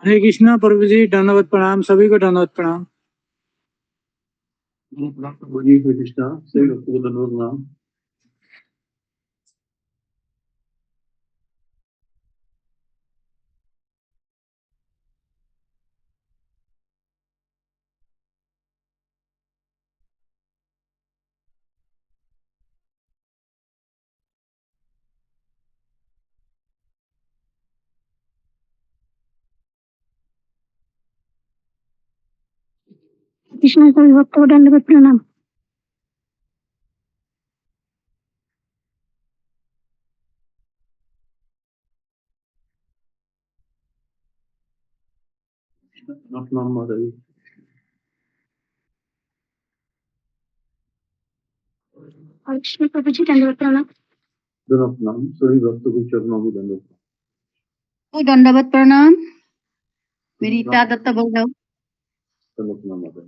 हरे कृष्णा प्रभु जी, दंडवत प्रणाम, सभी को दंडवत प्रणाम। बोलिए हरे कृष्णा, सभी भक्तों को दंडवत प्रणाम। कृष्ण सभी भक्तों को दंडवत प्रणाम। प्रणाम माता जी। और कृष्ण प्रभु जी दंडवत प्रणाम। दंडवत प्रणाम, सभी भक्तों को चरणों में दंडवत प्रणाम। दंडवत प्रणाम। मेरी इत्यादत्त बोल रहा हूँ। दंडवत प्रणाम माता जी।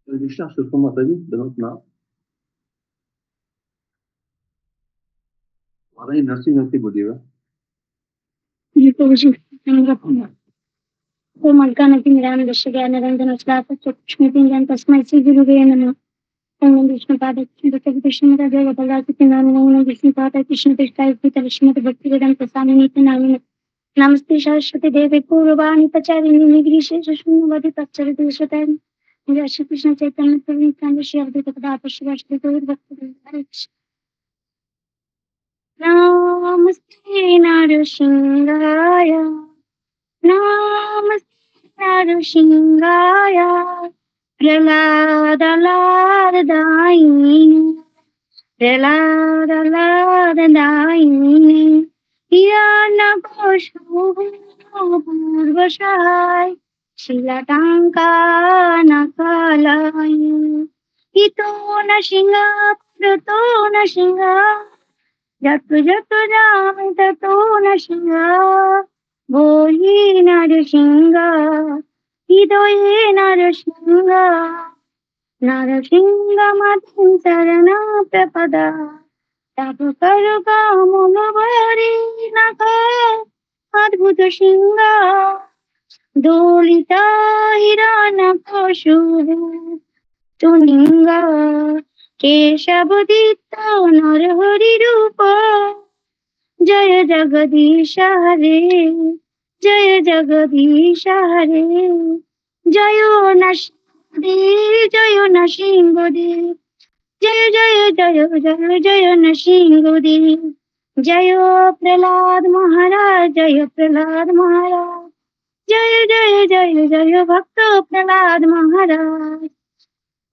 हरे कृष्णा सुषमा माता जी, दंडवत प्रणाम। माता जी नरसिंह बोलिएगा। जी प्रभु जी दंडवत प्रणाम। तो मल्कानपि निरामदस्य ज्ञानरंजन चक्षुष्मितिञ्जन तस्मै श्री गुरुवे नमः। ओम विष्णुपाद कृष्ण जय बलराज नाम विष्णुपाद कृष्ण कृष्णाय श्रीमद् भक्तिवेदांत स्वामी नामिने नमस्ते सरस्वती देवी पूर्वाणि प्रचारिणि निर्विशेष शून्यवादी तच्चरित्र स्वतारिणि जय श्री कृष्ण चैतन्य प्रभु नित्यानंद श्री अद्वैत गदाधर श्रीवासुदेव गौर भक्तवृंद हरे कृष्ण। नमस्ते नरसिंहाय नमस्ते नरसिंहाय प्रहलादलादायिने प्रहलादलादायिने पूर्वशाय शिलाटाङ्कानकालाय इतो न सिंह प्रतो न सिंह जतु जतु जामि ततो न सिंह बोली नरसिंह हृदये नरसिंह नरसिंहमतिं शरणं प्रपदा तव करुणामनुभारि नख अद्भुत सिंह दोलिता हिरण्यकशुः तुलिंग केशवदीप्त नरहरि रूप जय जगदीश हरे जय जगदीश हरे जय जय नरसिंहदेव जय जय जय जय जय नरसिंहदेव जय प्रहलाद महाराज जय प्रहलाद महाराज जय जय जय जय भक्त प्रहलाद महाराज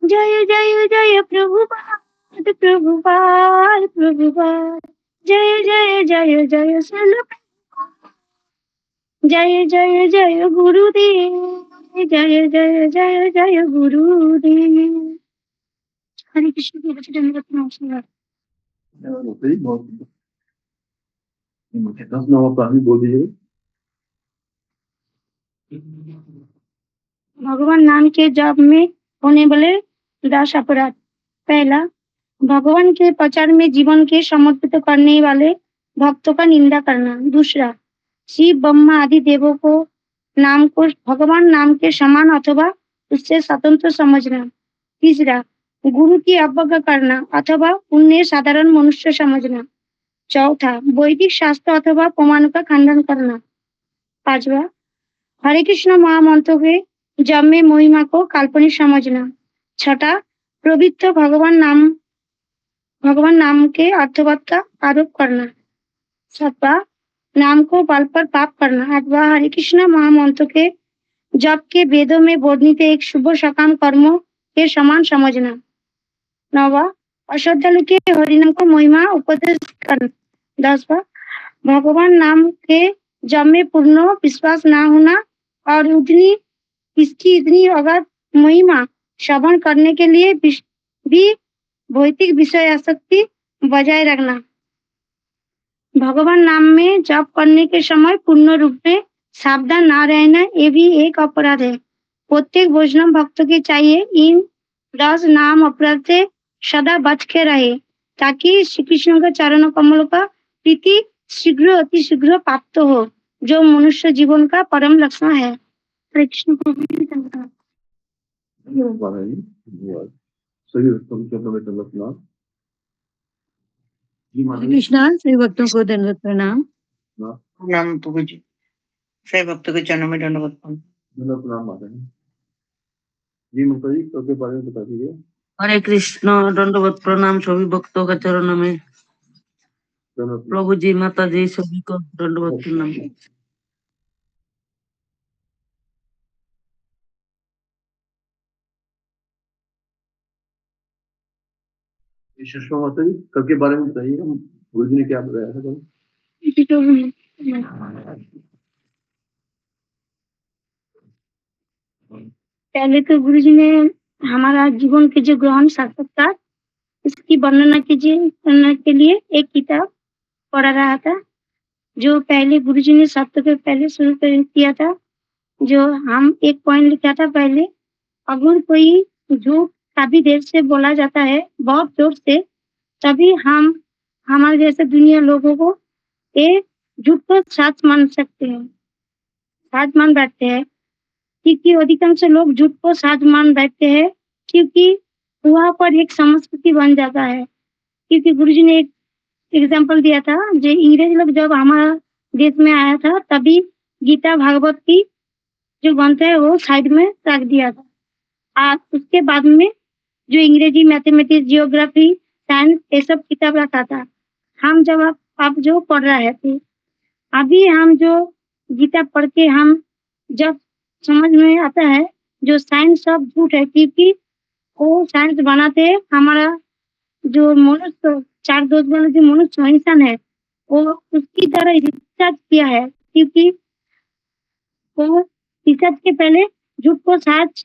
जय जय जय प्रभुपाद प्रभुपाद प्रभुपाद जय जय जय जय श्रील जय जय जय गुरुदेव जय जय जय जय गुरुदेव। हरे कृष्ण की वचन नमस्कार। माता जी बहुत 10 नाम प्राणी बोल दीजिए। भगवान नाम के जप में होने वाले 10 अपराध। पहला, भगवान के प्रचार में जीवन के समर्पित करने वाले भक्तों का निंदा करना। दूसरा, शिव ब्रह्मा आदि देवों को भगवान नाम के समान अथवा उससे स्वतंत्र समझना। तीसरा, गुरु की अवज्ञा करना अथवा उन्हें साधारण मनुष्य समझना। चौथा, वैदिक शास्त्र अथवा प्रमाण का खंडन करना। पांचवा, हरे कृष्ण महामंत्र के जप में महिमा को काल्पनिक समझना। छठा, पवित्र भगवान नाम के अर्थवत का आरोप करना। सातवां, नाम को बल पर पाप करना। आठवां, हरे कृष्ण महामंत्र के जप के वेदों में वर्णित एक शुभ सकाम कर्मों के समान समझना। नौवां, अश्रद्धालु के हरिनाम को महिमा उपदेश करना। 10वां, भगवान नाम के जप में पूर्ण विश्वास न होना और इसकी इतनी अगाध महिमा श्रवण करने के लिए भी भौतिक विषय आसक्ति बजाय रखना। भगवान नाम में जप करने के समय पूर्ण रूप में सावधान न रहना ये भी एक अपराध है। प्रत्येक वैष्णव भक्त के चाहिए इन 10 नाम अपराध से सदा बच के रहे ताकि श्री कृष्ण के चरण कमल का प्रीति शीघ्र अति शीघ्र प्राप्त हो जो मनुष्य जीवन का परम लक्ष्य है। हरे कृष्ण प्रभु। सभी भक्तों को चरणों में दंडवत प्रणाम। जी हरे माता कृष्णा, सभी भक्तों को दंडवत प्रणाम। प्रणाम। प्रणाम प्रभु जी, सभी भक्तों के चरणों में दंडवत प्रणाम। दंडवत प्रणाम माता जी। जी माता जी, सबके बारे में बता दीजिए। हरे कृष्ण, दंडवत प्रणाम सभी भक्तों का चरणों में। दंडवत प्रणाम। प्रभु जी, माता जी, सभी को दंडवत प्रणाम। सुषमा माता जी, कल के बारे में बताइए, गुरु जी ने क्या बताया था कल? पहले तो गुरु जी ने हमारा जीवन के जो ग्रहण साक्षात्कार इसकी वर्णना करने के लिए एक किताब पढ़ा रहा था जो पहले गुरु जी ने सप्ताह के पहले शुरू किया था। जो हम एक पॉइंट लिखा था पहले, अगर कोई झूठ काफी देर से बोला जाता है बहुत जोर से, तभी हम हमारे जैसे दुनिया लोगों को ये झूठ को सच मान सकते हैं, सच मान बैठते हैं। क्योंकि अधिकांश लोग झूठ को सच मान बैठते हैं क्योंकि वहाँ पर एक संस्कृति बन जाता है। क्योंकि गुरुजी ने एक एग्जाम्पल दिया था, जो अंग्रेज लोग जब हमारा देश में आया था तभी गीता भागवत की जो ग्रंथ है वो साइड में रख दिया था। उसके बाद में जो अंग्रेजी, मैथमेटिक्स, जियोग्राफी, साइंस ये सब किताब रखा था। हम जब आप जो पढ़ रहे थे, अभी हम जो गीता पढ़ के हम जब समझ में आता है जो साइंस सब झूठ है क्योंकि वो साइंस बनाते हमारा जो मनुष्य 4 दोष वाला जो मनुष्य इंसान है वो उसकी तरह रिसर्च किया है क्योंकि वो रिसर्च के पहले झूठ को सच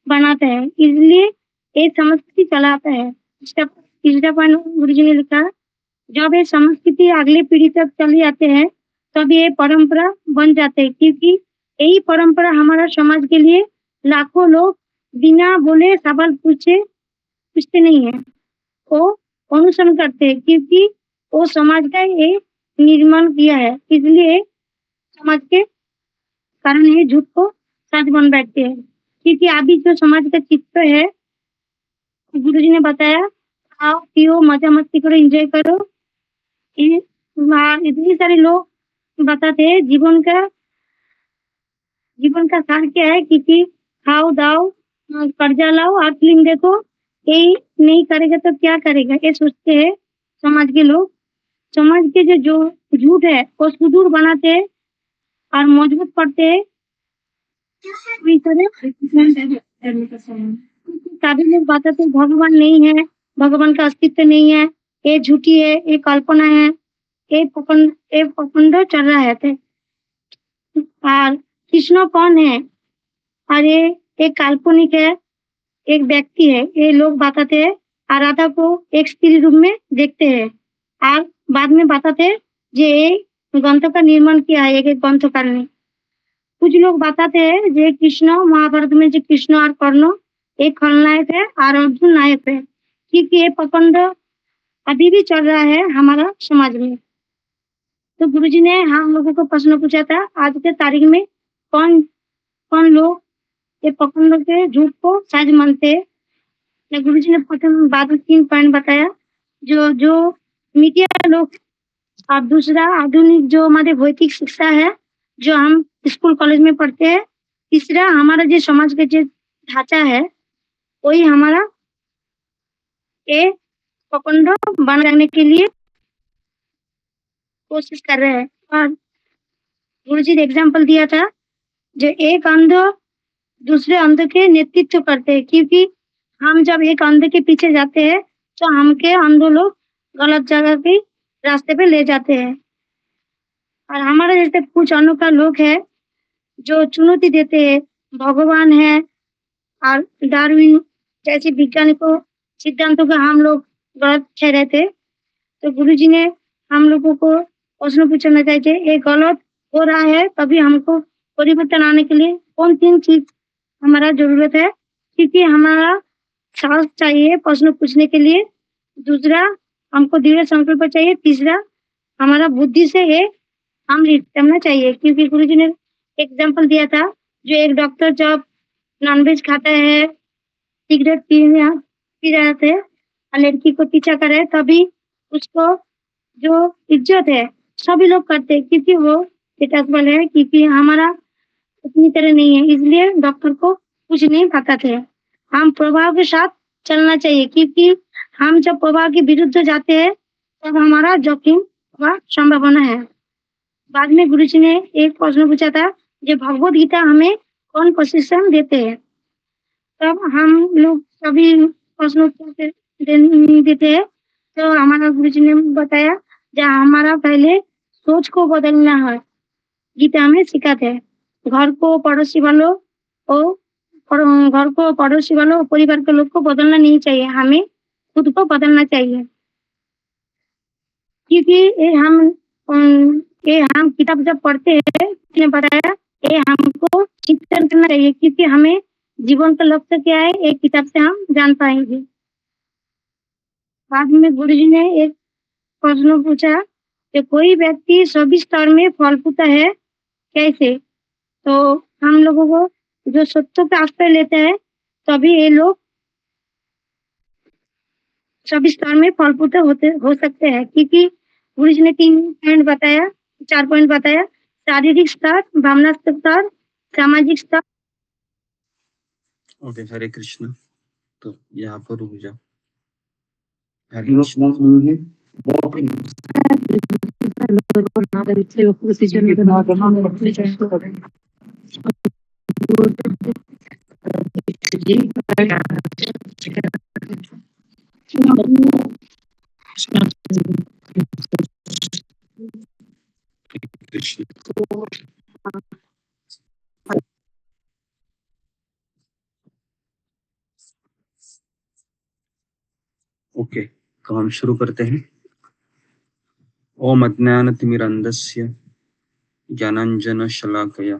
बनाते हैं, इसलिए ये संस्कृति चलाता है। तीसरा पॉइंट गुरुजी ने लिखा, जब ये संस्कृति अगली पीढ़ी तक चली जाते हैं तब ये परंपरा बन जाते हैं क्योंकि यही परंपरा हमारा समाज के लिए लाखों लोग बिना बोले सवाल पूछते नहीं है, वो अनुसरण करते हैं क्योंकि वो समाज का ये निर्माण किया है। इसलिए समाज के कारण ये झूठ को सच बन बैठते हैं क्योंकि अभी जो समाज का चित्र है, गुरुजी ने बताया, आओ पियो मजा मस्ती करो, एंजॉय करो। इतने सारे लोग बताते हैं जीवन का सार क्या है, क्योंकि खाओ दाओ कर्जा लाओ और फिल्म देखो, यही नहीं करेगा तो क्या करेगा, ये सोचते हैं समाज के लोग। समाज के जो झूठ है वो सुदूर बनाते हैं और मजबूत करते हैं। सभी लोग बताते भगवान नहीं है, भगवान का अस्तित्व नहीं है, ये झूठी है, ये कल्पना है, ये पखंड चल रहा है। और कृष्ण कौन है? अरे एक काल्पनिक है, एक व्यक्ति है, ये लोग बताते हैं। और राधा को एक स्त्री रूप में देखते हैं और बाद में बताते हैं जे ग्रंथ का निर्माण किया है एक ग्रंथकार ने। कुछ लोग बताते हैं जे कृष्ण महाभारत में जो कृष्ण और कर्ण एक खलनायक है और अर्जुन नायक है क्योंकि ये पखंड अभी भी चल रहा है हमारा समाज में। तो गुरुजी ने हम लोगों को प्रश्न पूछा था, आज के तारीख में कौन कौन लोग ये पखंड के झूठ को सच मानते हैं। तो गुरुजी ने प्रथम बाद में 3 पॉइंट बताया, जो जो मीडिया लोग, और दूसरा आधुनिक जो हमारे भौतिक शिक्षा है जो हम स्कूल कॉलेज में पढ़ते हैं, तीसरा हमारा जो समाज का जो ढांचा है वही हमारा ये पखंड बनाने के लिए कोशिश कर रहे हैं। और गुरुजी ने एग्जाम्पल दिया था, जो एक अंध दूसरे अंध के नेतृत्व करते हैं, क्योंकि हम जब एक अंध के पीछे जाते हैं तो हमके अंध लोग गलत जगह के रास्ते पे ले जाते हैं। और हमारे जैसे कुछ अनोखा लोग हैं जो चुनौती देते हैं, भगवान है और डार्विन जैसे वैज्ञानिकों सिद्धांतों का हम लोग गलत ठहरे थे। तो गुरुजी ने हम लोगों को प्रश्न पूछना चाहिए, ये गलत हो रहा है, तभी हमको परिवर्तन आने के लिए कौन 3 चीज हमारा जरूरत है। क्योंकि हमारा साहस चाहिए प्रश्न पूछने के लिए, दूसरा हमको दृढ़ संकल्प चाहिए, तीसरा हमारा बुद्धि से ये हम करना चाहिए। क्योंकि गुरुजी ने एग्जाम्पल दिया था, जो एक डॉक्टर जब नॉनवेज खाता है, सिगरेट पी रहे थे और लड़की को पीछा करे, तभी उसको जो इज्जत है सभी लोग करते हैं, क्योंकि वो स्टेटसबल है, क्योंकि हमारा उतनी तरह नहीं है, इसलिए डॉक्टर को कुछ नहीं पता थे। हम प्रभाव के साथ चलना चाहिए, क्योंकि हम जब प्रभाव के विरुद्ध जाते हैं तब हमारा जोखिम का संभावना है। बाद में गुरुजी ने एक प्रश्न पूछा था, जो भगवत गीता हमें कौन प्रशिक्षण देते हैं। तब हम लोग सभी प्रश्नों को देते हैं, तो हमारा गुरुजी ने बताया, जहाँ हमारा पहले सोच को बदलना है, गीता हमें सिखाते हैं। घर को पड़ोसी वालों और घर को पड़ोसी वालों और परिवार के लोग को बदलना नहीं चाहिए, हमें खुद को बदलना चाहिए। क्योंकि ये हम किताब जब पढ़ते हैं, ने बताया ये हमको चिंतन करना चाहिए, क्योंकि हमें जीवन का लक्ष्य क्या है एक किताब से हम जान पाएंगे। बाद में गुरुजी ने एक प्रश्न पूछा कि कोई व्यक्ति सभी स्तर में फल फूटा है कैसे। तो हम लोगों को जो सत्य पे आश्रय लेते हैं, तभी ये लोग सभी स्तर में फल फूटे हो सकते हैं। क्योंकि गुरुजी ने 3 पॉइंट बताया, 4 पॉइंट बताया, शारीरिक स्तर, भावना स्तर, सामाजिक स्तर। ओके, हरे कृष्ण। तो यहाँ पर रुक जाओ। हरे You know, Krishna. most music, walking. Krishna. Okay, तो हम शुरू करते हैं। ओम अज्ञानतिमिरन्धस्य ज्ञानाञ्जनशलाकया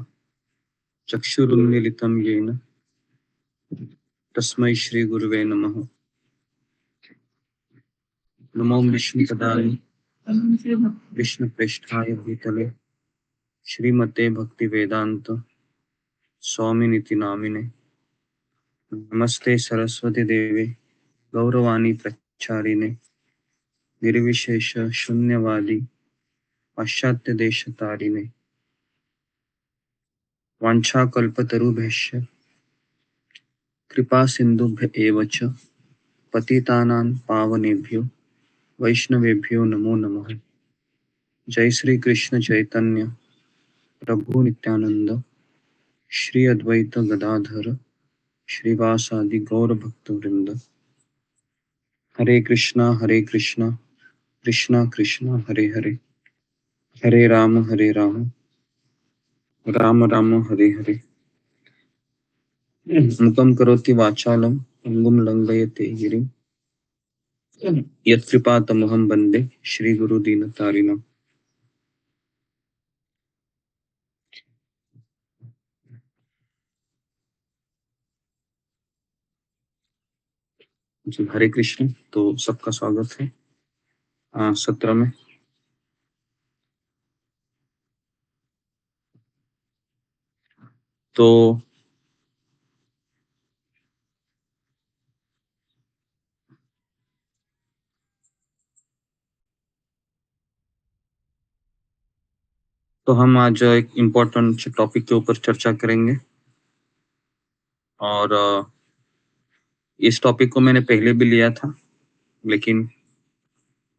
चक्षुरुन्मीलितं येन तस्मै श्रीगुरुवे नमः। नमो विष्णुपदाय विष्णुप्रेष्ठाय भूतले श्रीमते भक्तिवेदान्त स्वामिनिति नामिने। नमस्ते सरस्वती देवे गौरवाणी प्रचारिणे निर्विशेष शून्यवादी पाश्चात्य देश तारिणे। वाञ्छाकल्पतरुभ्यश्च कृपा सिन्धुभ्य एव च पतितानां पावनेभ्यो वैष्णवेभ्यो नमो नमः। जय श्री कृष्ण चैतन्य प्रभु नित्यानंद श्री अद्वैत गदाधर श्रीवासादि गौर भक्त वृंद। हरे कृष्णा कृष्णा कृष्णा हरे हरे, हरे राम राम राम हरे हरे। मुखं करोति वाचालं अंगुं लंघयते गिरिं यत्कृपातमहं वन्दे श्रीगुरुदीनतारिणम्। जी, हरे कृष्ण। तो सबका स्वागत है सत्र में। तो हम आज एक इम्पोर्टेंट टॉपिक के ऊपर चर्चा करेंगे और इस टॉपिक को मैंने पहले भी लिया था, लेकिन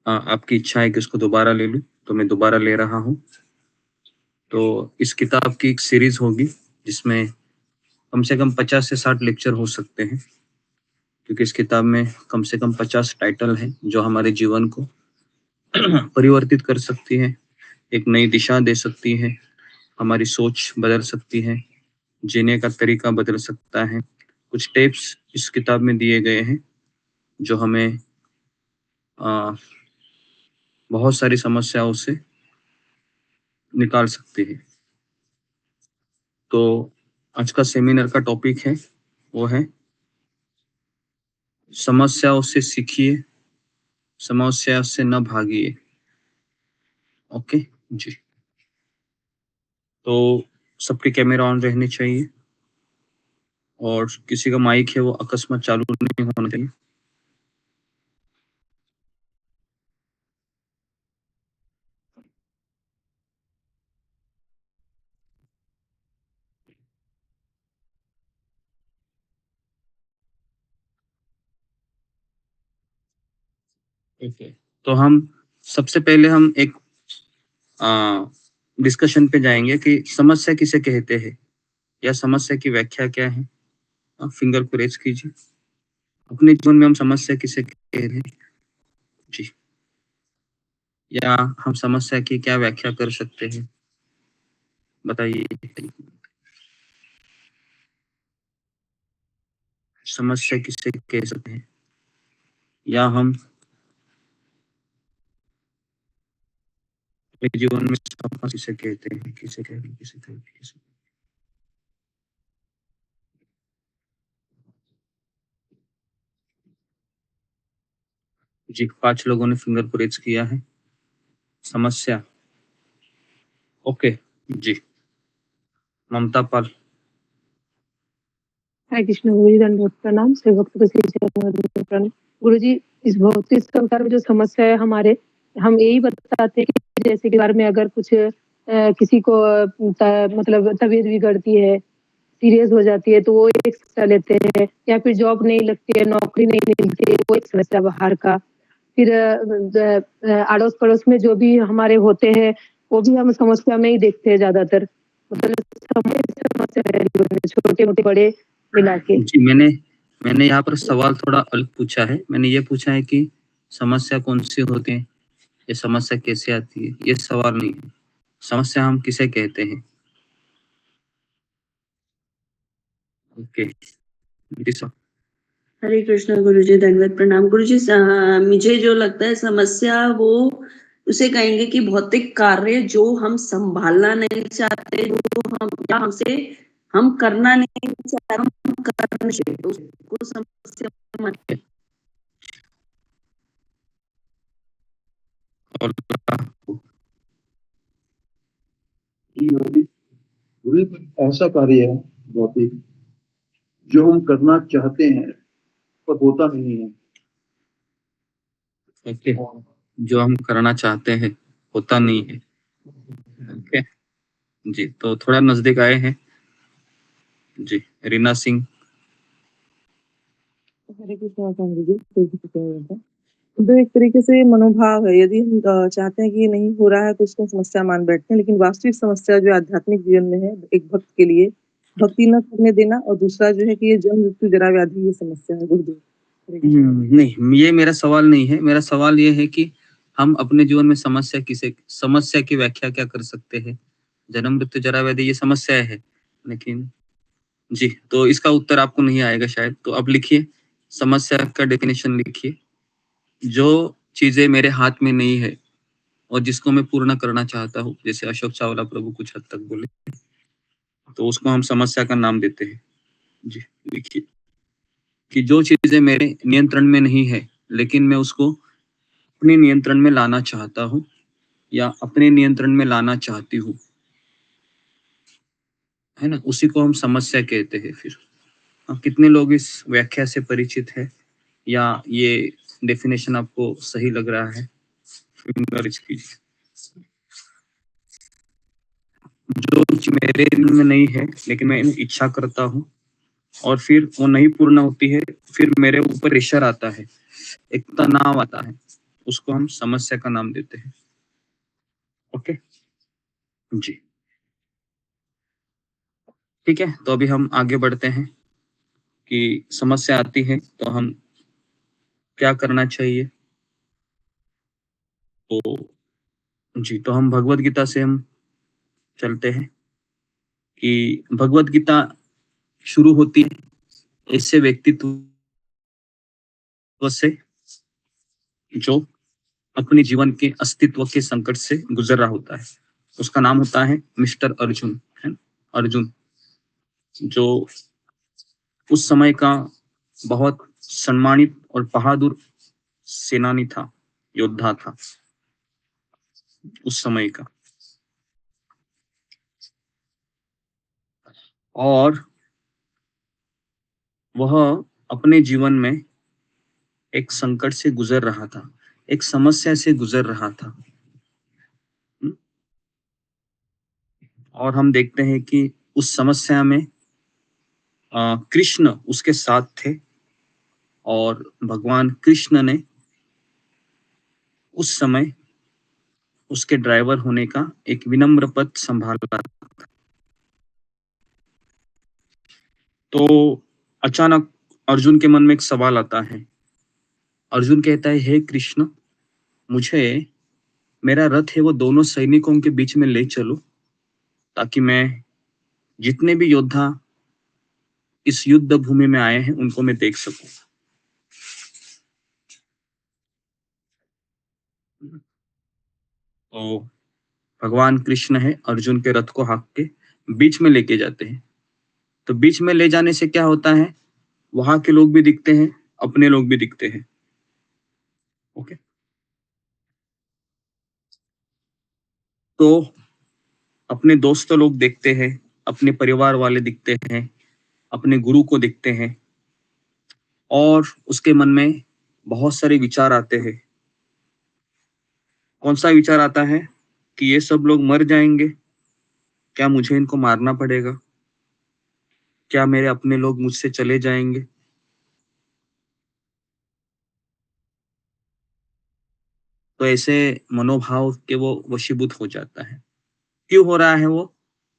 आपकी इच्छा है कि उसको दोबारा ले लूं, तो मैं दोबारा ले रहा हूं। तो इस किताब की एक सीरीज होगी जिसमें कम से कम 50 से 60 लेक्चर हो सकते हैं, क्योंकि इस किताब में कम से कम 50 टाइटल हैं जो हमारे जीवन को परिवर्तित कर सकती है, एक नई दिशा दे सकती है, हमारी सोच बदल सकती है, जीने का तरीका बदल सकता है। कुछ टिप्स इस किताब में दिए गए हैं जो हमें बहुत सारी समस्याओं से निकाल सकते हैं। तो आज का सेमिनार का टॉपिक है, वो है समस्याओं से सीखिए, समस्या से न भागिए। ओके जी। तो सबके कैमरा ऑन रहने चाहिए और किसी का माइक है वो अकस्मात चालू नहीं होना चाहिए। ओके, तो हम सबसे पहले हम एक डिस्कशन पे जाएंगे कि समस्या किसे कहते हैं या समस्या की व्याख्या क्या है। आप फिंगर को रेज कीजिए। अपने जीवन में हम समस्या किसे कह रहे हैं जी, या हम समस्या की क्या व्याख्या कर सकते हैं, बताइए। समस्या किसे कह सकते हैं, या हम अपने जीवन में समस्या किसे कहते हैं, किसे कहते हैं, किसे कहते हैं, किसे। जी, 5 लोगों ने फिंगर को रेज किया है। समस्या, ओके जी। ममता पाल। हरे कृष्ण गुरु जी, दंडवत प्रणाम। श्री भक्त प्रणाम। गुरु जी, इस भौतिक संसार में जो समस्या है हमारे, हम यही बताते हैं कि जैसे के बारे में अगर कुछ किसी को मतलब तबीयत बिगड़ती है, सीरियस हो जाती है, तो वो एक समस्या लेते हैं, या फिर जॉब नहीं लगती है, नौकरी नहीं मिलती है, वो एक समस्या बाहर का। फिर अड़ोस पड़ोस में जो भी हमारे होते हैं वो भी हम समस्या में ही देखते हैं ज्यादातर। मतलब समस्या है जीवन में, छोटे मोटे बड़े मिला के। जी, मैंने यहाँ पर सवाल थोड़ा अलग पूछा है। मैंने ये पूछा है कि समस्या कौन सी होती है, ये समस्या कैसे आती है, ये सवाल नहीं है। समस्या हम किसे कहते हैं। ओके, हरे कृष्ण गुरुजी, दंडवत प्रणाम। गुरुजी, मुझे जो लगता है समस्या वो उसे कहेंगे कि भौतिक कार्य जो हम संभालना नहीं चाहते, जो हम या हमसे हम करना नहीं चाहते, हम करना चाहिए, तो उसको समस्या मानते हैं। और कोई ऐसा कार्य है भौतिक जो हम करना चाहते हैं पर होता नहीं है। ओके, जो हम करना चाहते हैं होता नहीं है। ओके जी, तो थोड़ा नजदीक आए हैं जी। रीना सिंह। हरे कृष्णा स्वामी जी, कोई भी कुछ नहीं होता। तो एक तरीके से मनोभाव है, यदि हम चाहते हैं कि ये नहीं हो रहा है तो उसको समस्या मान बैठते हैं, लेकिन वास्तविक समस्या जो आध्यात्मिक जीवन में है एक भक्त के लिए, भक्ति न करने देना, और दूसरा जो है कि ये जन्म मृत्यु जरा व्याधि, ये समस्या है गुरुदेव। हरे कृष्णा। नहीं, ये मेरा सवाल नहीं है। मेरा सवाल ये है कि हम अपने जीवन में समस्या की व्याख्या क्या कर सकते हैं। जन्म मृत्यु जरा व्याधि ये समस्या है, लेकिन जी, तो इसका उत्तर आपको नहीं आएगा शायद। तो अब लिखिए, समस्या का डेफिनेशन लिखिए। जो चीजें मेरे हाथ में नहीं है और जिसको मैं पूर्ण करना चाहता हूँ, जैसे अशोक चावला प्रभु कुछ हद तक बोले, तो उसको हम समस्या का नाम देते हैं। जी, लिखिए। कि जो चीजें मेरे नियंत्रण में नहीं है लेकिन मैं उसको अपने नियंत्रण में लाना चाहता हूँ या अपने नियंत्रण में लाना चाहती हूँ, है ना, उसी को हम समस्या कहते हैं। फिर कितने लोग इस व्याख्या से परिचित है या ये डेफिनेशन आपको सही लग रहा है? फिंगर कीजिए। जो चीज मेरे में नहीं है लेकिन मैं इच्छा करता हूँ और फिर वो नहीं पूर्ण होती है, फिर मेरे ऊपर प्रेशर आता है, एक तनाव आता है, उसको हम समस्या का नाम देते हैं। ओके जी, ठीक है। तो अभी हम आगे बढ़ते हैं कि समस्या आती है तो हम क्या करना चाहिए। तो जी, तो हम भगवत गीता से हम चलते हैं कि भगवत गीता शुरू होती है ऐसे व्यक्तित्व से जो अपने जीवन के अस्तित्व के संकट से गुजर रहा होता है। उसका नाम होता है मिस्टर अर्जुन, है ना? अर्जुन जो उस समय का बहुत सम्मानित और बहादुर सेनानी था, योद्धा था उस समय का। और वह अपने जीवन में एक संकट से गुजर रहा था, एक समस्या से गुजर रहा था। और हम देखते हैं कि उस समस्या में कृष्ण उसके साथ थे और भगवान कृष्ण ने उस समय उसके ड्राइवर होने का एक विनम्र पद संभाला। तो अचानक अर्जुन के मन में एक सवाल आता है। अर्जुन कहता है, हे कृष्ण, मुझे मेरा रथ है वो दोनों सैनिकों के बीच में ले चलो ताकि मैं जितने भी योद्धा इस युद्ध भूमि में आए हैं उनको मैं देख सकूं। तो भगवान कृष्ण है अर्जुन के रथ को हाँक के बीच में लेके जाते हैं। तो बीच में ले जाने से क्या होता है, वहां के लोग भी दिखते हैं, अपने लोग भी दिखते हैं। ओके, तो अपने दोस्त लोग देखते हैं, अपने परिवार वाले दिखते हैं, अपने गुरु को दिखते हैं और उसके मन में बहुत सारे विचार आते हैं। कौन सा विचार आता है कि ये सब लोग मर जाएंगे, क्या मुझे इनको मारना पड़ेगा, क्या मेरे अपने लोग मुझसे चले जाएंगे। तो ऐसे मनोभाव के वो वशीभूत हो जाता है। क्यों हो रहा है वो?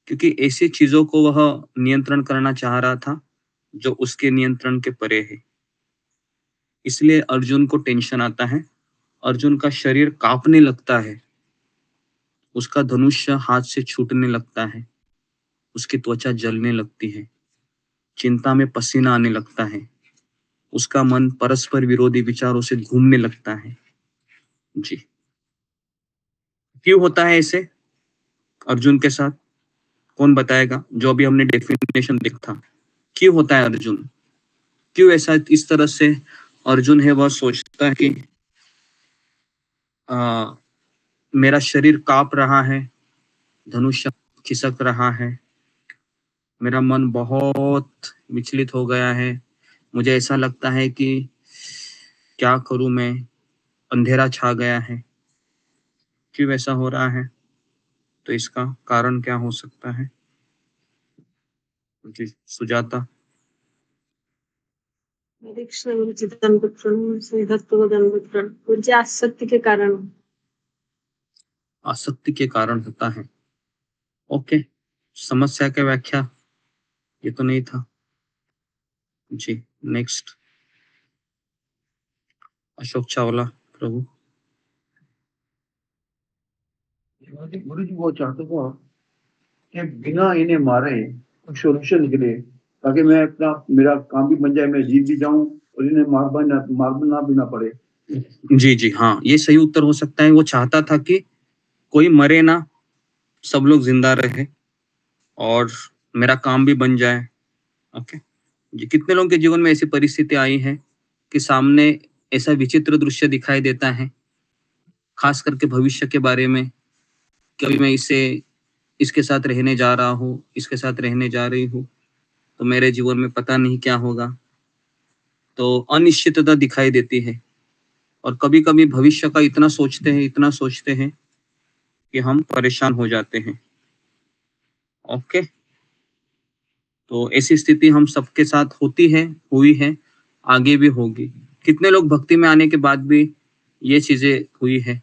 क्योंकि ऐसी चीजों को वह नियंत्रण करना चाह रहा था जो उसके नियंत्रण के परे है। इसलिए अर्जुन को टेंशन आता है, अर्जुन का शरीर कांपने लगता है, उसका धनुष्य हाथ से छूटने लगता है, उसकी त्वचा जलने लगती है, चिंता में पसीना आने लगता है, उसका मन परस्पर विरोधी विचारों से घूमने लगता है। जी, क्यों होता है ऐसे अर्जुन के साथ? कौन बताएगा? जो अभी हमने डेफिनेशन देखा, क्यों होता है अर्जुन, क्यों ऐसा इस तरह से अर्जुन है वह सोचता है कि मेरा शरीर कांप रहा है, धनुष खिसक रहा है, मेरा मन बहुत विचलित हो गया है, मुझे ऐसा लगता है कि क्या करूं मैं, अंधेरा छा गया है। क्यों ऐसा हो रहा है? तो इसका कारण क्या हो सकता है? जी, सुजाता। मुझे आसक्ति के कारण। आसक्ति के कारण होता है। ओके, समस्या की व्याख्या ये तो नहीं था। जी, नेक्स्ट अशोक चावला प्रभु। गुरु जी वो चाहते था कि बिना इन्हें मारे कुछ सोल्यूशन निकले ताकि मैं अपना मेरा काम भी बन जाए, मैं जीत भी जाऊं और इन्हें मारना भी ना पड़े। जी जी हाँ, ये सही उत्तर हो सकता है। वो चाहता था कि कोई मरे ना, सब लोग जिंदा रहे और मेरा काम भी बन जाए। ओके जी, कितने लोगों के जीवन में ऐसी परिस्थिति आई है कि सामने ऐसा विचित्र दृश्य दिखाई देता है, खास करके भविष्य के बारे में, कि अभी मैं इसके साथ रहने जा रहा हूँ, इसके साथ रहने जा रही हूँ, तो मेरे जीवन में पता नहीं क्या होगा। तो अनिश्चितता दिखाई देती है और कभी-कभी भविष्य का इतना सोचते हैं कि हम परेशान हो जाते हैं। ओके, तो ऐसी स्थिति हम सबके साथ होती है, हुई है, आगे भी होगी। कितने लोग भक्ति में आने के बाद भी ये चीजें हुई है,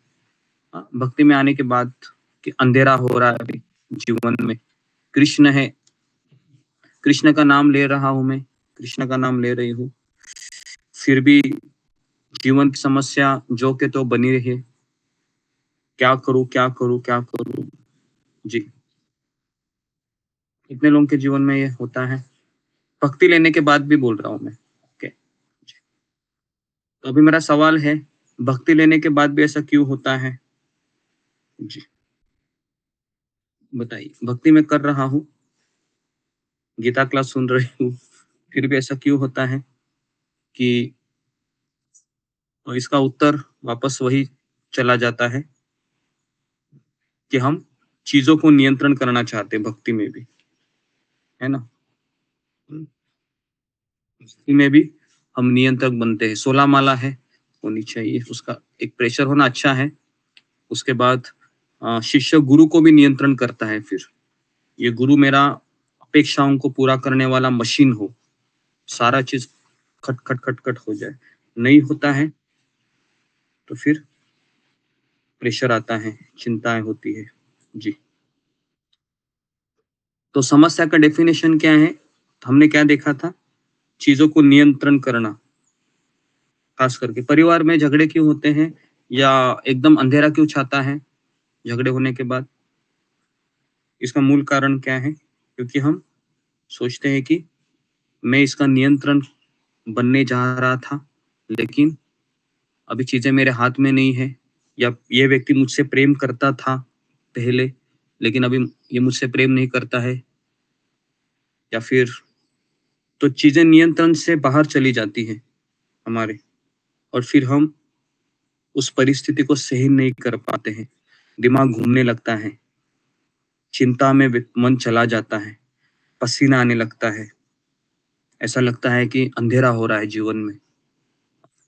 भक्ति में आने के बाद कि अंधेरा हो रहा है अभी जीवन में, कृष्ण है, कृष्ण का नाम ले रहा हूं मैं, कृष्ण का नाम ले रही हूँ, फिर भी जीवन की समस्या जो के तो बनी रही है। क्या करूं जी, कितने लोगों के जीवन में ये होता है, भक्ति लेने के बाद भी बोल रहा हूं मैं। ओके, तो अभी मेरा सवाल है, भक्ति लेने के बाद भी ऐसा क्यों होता है जी, बताइए। भक्ति में कर रहा हूँ, गीता क्लास सुन रही हूँ, फिर भी ऐसा क्यों होता है कि, तो इसका उत्तर वापस वही चला जाता है कि हम चीजों को नियंत्रण करना चाहते हैं भक्ति में भी, है ना। भक्ति में भी हम नियंत्रक बनते हैं। 16 माला है, होनी चाहिए, उसका एक प्रेशर होना अच्छा है। उसके बाद शिष्य गुरु को भी नियंत्रण करता है। फिर ये गुरु मेरा अपेक्षाओं को पूरा करने वाला मशीन हो, सारा चीज खट खट खट खट हो जाए, नहीं होता है तो फिर प्रेशर आता है, चिंताएं होती है जी। तो समस्या का डेफिनेशन क्या है, हमने क्या देखा था, चीजों को नियंत्रण करना। खास करके परिवार में झगड़े क्यों होते हैं या एकदम अंधेरा क्यों छाता है झगड़े होने के बाद, इसका मूल कारण क्या है, क्योंकि हम सोचते हैं कि मैं इसका नियंत्रण बनने जा रहा था, लेकिन अभी चीजें मेरे हाथ में नहीं है, या ये व्यक्ति मुझसे प्रेम करता था पहले, लेकिन अभी ये मुझसे प्रेम नहीं करता है, या फिर तो चीजें नियंत्रण से बाहर चली जाती है हमारे, और फिर हम उस परिस्थिति को सही नहीं कर पाते हैं, दिमाग घूमने लगता है, चिंता में मन चला जाता है, पसीना आने लगता है, ऐसा लगता है कि अंधेरा हो रहा है जीवन में।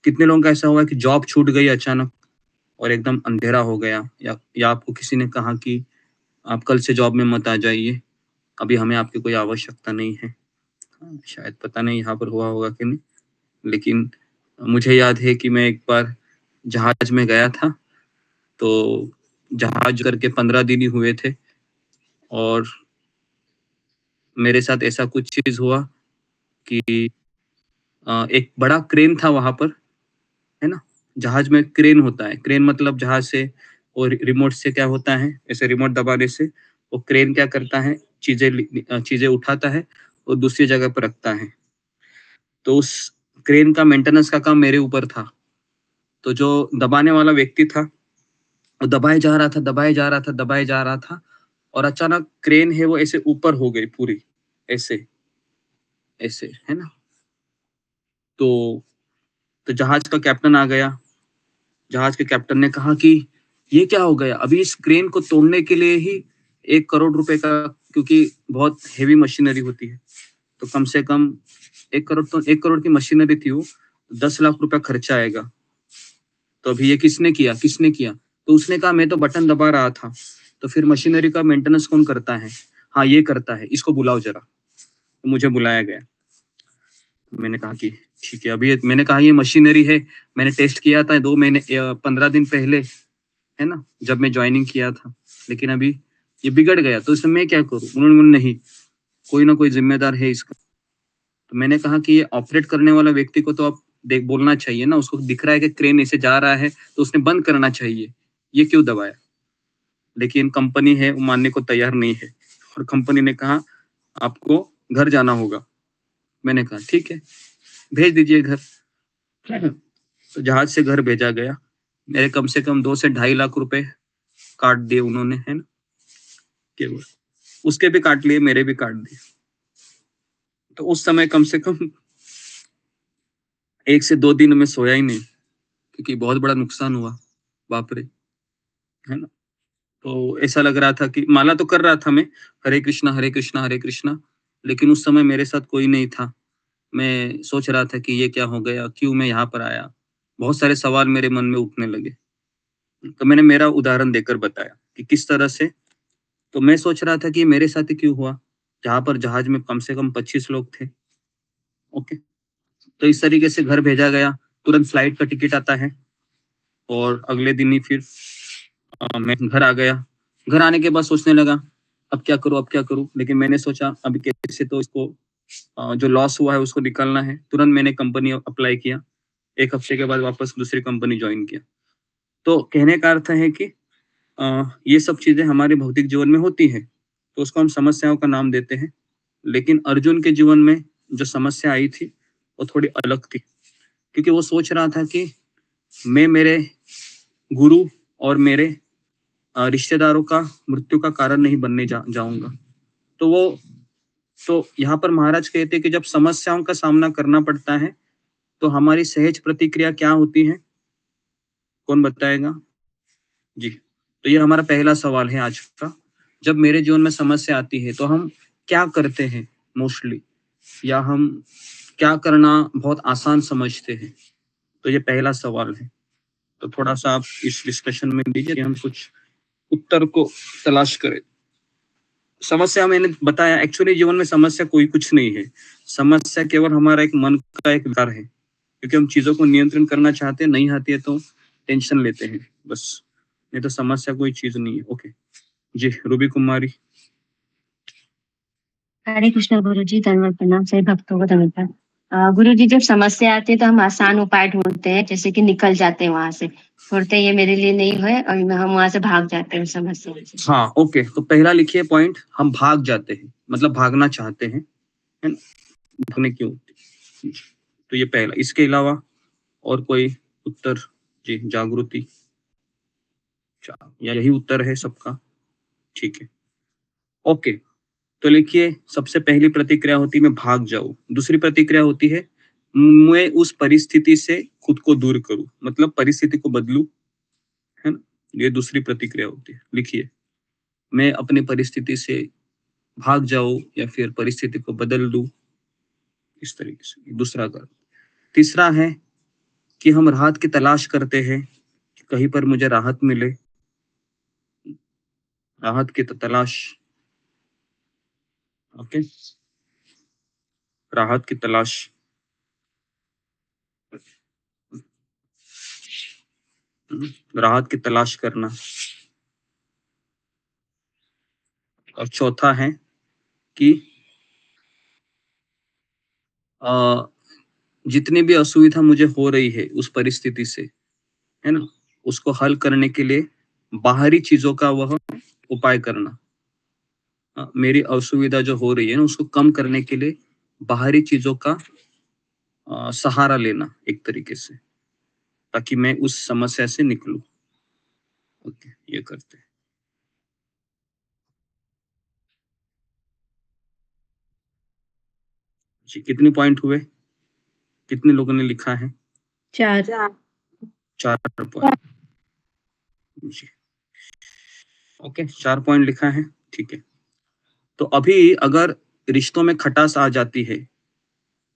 कितने लोगों का ऐसा हुआ है कि जॉब छूट गई अचानक और एकदम अंधेरा हो गया, या आपको किसी ने कहा कि आप कल से जॉब में मत आ जाइए, अभी हमें आपकी कोई आवश्यकता नहीं है। शायद पता नहीं यहाँ पर हुआ होगा कि नहीं, लेकिन मुझे याद है कि मैं एक बार जहाज में गया था, तो जहाज करके 15 दिन ही हुए थे और मेरे साथ ऐसा कुछ चीज हुआ कि एक बड़ा क्रेन था वहां पर, है ना। जहाज में क्रेन होता है, क्रेन मतलब जहाज से और रिमोट से क्या होता है, ऐसे रिमोट दबाने से वो क्रेन क्या करता है, चीजें उठाता है और दूसरी जगह पर रखता है। तो उस क्रेन का मेंटेनेंस का काम मेरे ऊपर था। तो जो दबाने वाला व्यक्ति था वो दबाए जा रहा था और अचानक क्रेन है वो ऐसे ऊपर हो गई पूरी, ऐसे ऐसे, है ना। तो जहाज का कैप्टन आ गया, जहाज के कैप्टन ने कहा कि ये क्या हो गया, अभी इस क्रेन को तोड़ने के लिए ही 1 करोड़ रुपए का, क्योंकि बहुत हेवी मशीनरी होती है, तो कम से कम 1 करोड़, तो 1 करोड़ की मशीनरी थी वो, 10 लाख रुपया खर्चा आएगा। तो अभी ये किसने किया, तो उसने कहा मैं तो बटन दबा रहा था। तो फिर मशीनरी का मेंटेनेंस कौन करता है, हाँ ये करता है, इसको बुलाओ जरा। तो मुझे बुलाया गया, मैंने कहा कि ठीक है, अभी मैंने कहा ये मशीनरी है, मैंने टेस्ट किया था 15 दिन पहले, है ना, जब मैं ज्वाइनिंग किया था, लेकिन अभी ये बिगड़ गया, तो इसमें मैं क्या करूं। उन्होंने बोला नहीं, कोई ना कोई जिम्मेदार है इसका। तो मैंने कहा कि ये ऑपरेट करने वाला व्यक्ति को तो आप बोलना चाहिए ना, उसको दिख रहा है कि क्रेन ऐसे जा रहा है तो उसने बंद करना चाहिए, ये क्यों दबाया। लेकिन कंपनी है वो मानने को तैयार नहीं है, और कंपनी ने कहा आपको घर जाना होगा। मैंने कहा ठीक है, भेज दीजिए घर। तो जहाज से घर भेजा गया, मेरे कम से कम 2 से 2.5 लाख रुपए काट दिए उन्होंने, है ना, केवल उसके भी काट लिए, मेरे भी काट दिए। तो उस समय कम से कम 1 से 2 दिन में सोया ही नहीं, क्योंकि बहुत बड़ा नुकसान हुआ, बाप रे, है ना? तो ऐसा लग रहा था कि माला तो कर रहा था मैं, हरे कृष्णा हरे कृष्णा हरे कृष्णा, लेकिन उस समय मेरे साथ कोई नहीं था। मैं सोच रहा था कि ये क्या हो गया, क्यों मैं यहाँ पर आया, बहुत सारे सवाल मेरे मन में उठने लगे। तो मैंने मेरा उदाहरण देकर बताया कि किस तरह से, तो मैं सोच रहा था कि ये मेरे साथ ही क्यों हुआ, जहाँ पर जहाज में कम से कम 25 लोग थे। ओके, तो इस तरीके से घर भेजा गया, तुरंत फ्लाइट का टिकट आता है और अगले दिन ही फिर मैं घर आ गया। घर आने के बाद सोचने लगा अब क्या करूँ अब क्या करूँ, लेकिन मैंने सोचा अभी कैसे तो इसको जो लॉस हुआ है उसको निकालना है। तुरंत मैंने कंपनी अप्लाई किया, 1 हफ्ते के बाद वापस दूसरी कंपनी ज्वाइन किया। तो कहने का अर्थ है कि ये सब चीजें हमारे भौतिक जीवन में होती है, तो उसको हम समस्याओं का नाम देते हैं। लेकिन अर्जुन के जीवन में जो समस्या आई थी वो थोड़ी अलग थी, क्योंकि वो सोच रहा था कि मैं मेरे गुरु और मेरे रिश्तेदारों का मृत्यु का कारण नहीं बनने जाऊंगा। तो यहाँ पर महाराज कहते हैं कि जब समस्याओं का सामना करना पड़ता है तो हमारी सहज प्रतिक्रिया क्या होती है, कौन बताएगा जी? तो ये हमारा पहला सवाल है आज का। जब मेरे जीवन में समस्या आती है तो हम क्या करते हैं मोस्टली, या हम क्या करना बहुत आसान समझते हैं? तो ये पहला सवाल है। तो थोड़ा सा आप इस डिस्कशन में लीजिए कि हम कुछ उत्तर को तलाश करें। समस्या मैंने बताया, एक्चुअली जीवन में समस्या कोई कुछ नहीं है। समस्या केवल हमारा एक मन का एक विकार है, क्योंकि हम चीजों को नियंत्रण करना चाहते हैं, नहीं आती है तो टेंशन लेते हैं बस, नहीं तो समस्या कोई चीज नहीं है। ओके जी, रूबी कुमारी। हरे कृष्ण गुरु जी, धन्यवाद प्रणाम, सभी भक्तों को धन्यवाद। गुरु जी, जब समस्या आती है तो हम आसान उपाय ढूंढते हैं, जैसे कि निकल जाते हैं वहां से, छोड़ते ये मेरे लिए नहीं है, और हम वहां से भाग जाते हैं समस्या से। हाँ ओके, तो पहला लिखिए पॉइंट, हम भाग जाते हैं, मतलब भागना चाहते हैं, है ना? भागने क्यों? तो ये पहला। इसके अलावा और कोई उत्तर जी? जागृति, या यही उत्तर है सबका? ठीक है ओके। तो लिखिए, सबसे पहली प्रतिक्रिया होती है मैं भाग जाऊं। दूसरी प्रतिक्रिया होती है मैं उस परिस्थिति से खुद को दूर करूं, मतलब परिस्थिति को बदलूं, है ना? ये दूसरी प्रतिक्रिया होती है। लिखिए, मैं अपनी परिस्थिति से भाग जाऊं या फिर परिस्थिति को बदल दूं, इस तरीके से दूसरा कर। तीसरा है कि हम राहत की तलाश करते हैं, कि कहीं पर मुझे राहत मिले, राहत की तलाश। ओके, राहत की तलाश। राहत की तलाश करना। और चौथा है कि जितनी भी असुविधा मुझे हो रही है उस परिस्थिति से, है ना, उसको हल करने के लिए बाहरी चीजों का वह उपाय करना। मेरी असुविधा जो हो रही है ना, उसको कम करने के लिए बाहरी चीजों का सहारा लेना एक तरीके से, ताकि मैं उस समस्या से निकलूं। ओके, ये करते हैं। जी, कितने पॉइंट हुए? कितने लोगों ने लिखा है? 4। 4 पॉइंट जी। ओके, 4 पॉइंट लिखा है, ठीक है। तो अभी अगर रिश्तों में खटास आ जाती है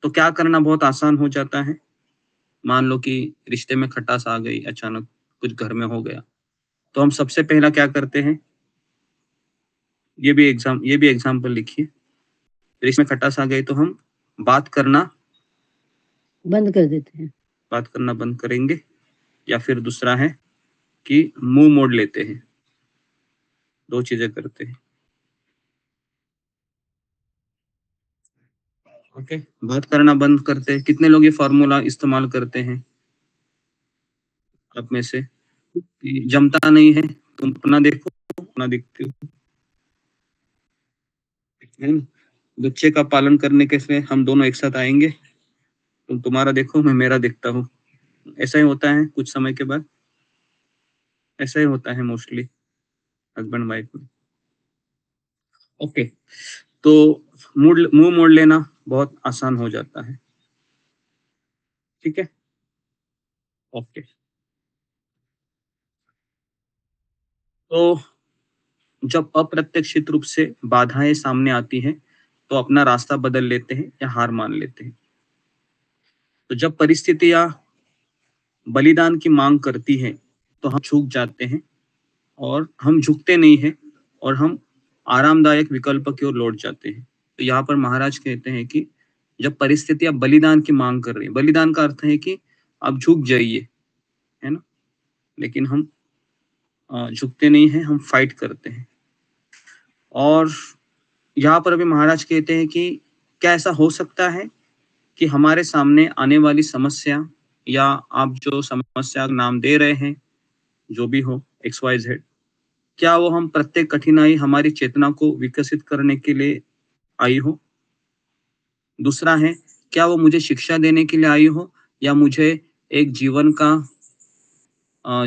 तो क्या करना बहुत आसान हो जाता है। मान लो कि रिश्ते में खटास आ गई, अचानक कुछ घर में हो गया, तो हम सबसे पहला क्या करते हैं? ये भी एग्जाम्पल लिखिए। रिश्ते में खटास आ गई तो हम बात करना बंद कर देते हैं। बात करना बंद करेंगे, या फिर दूसरा है कि मुंह मोड़ लेते हैं। 2 चीजें करते हैं। ओके, बात करना बंद करते हैं। कितने लोग ये फॉर्मूला इस्तेमाल करते हैं आप में से? कि जमता नहीं है, तुम अपना देखो, अपना दिखते हो, है ना? बच्चे का पालन करने के से हम दोनों एक साथ आएंगे, तुम तुम्हारा देखो, मैं मेरा देखता हूँ। ऐसा ही होता है कुछ समय के बाद, ऐसा ही होता है मोस्टली हस्बैंड वाइफ में। ओके, तो मुंह मोड़ लेना, बहुत आसान हो जाता है। ठीक है, ओके। तो जब अप्रत्याशित रूप से बाधाएं सामने आती हैं तो अपना रास्ता बदल लेते हैं या हार मान लेते हैं। तो जब परिस्थितियां बलिदान की मांग करती हैं तो हम झुक जाते हैं, और हम झुकते नहीं हैं और हम आरामदायक विकल्प की ओर लौट जाते हैं। तो यहाँ पर महाराज कहते हैं कि जब परिस्थितियां बलिदान की मांग कर रही है, बलिदान का अर्थ है कि आप झुक जाइए, है ना, लेकिन हम झुकते नहीं हैं, हम फाइट करते हैं। और यहाँ पर अभी महाराज कहते हैं कि क्या ऐसा हो सकता है कि हमारे सामने आने वाली समस्या, या आप जो समस्या का नाम दे रहे हैं, जो भी हो XYZ, क्या वो हम प्रत्येक कठिनाई हमारी चेतना को विकसित करने के लिए आई हो? दूसरा है, क्या वो मुझे शिक्षा देने के लिए आई हो, या मुझे एक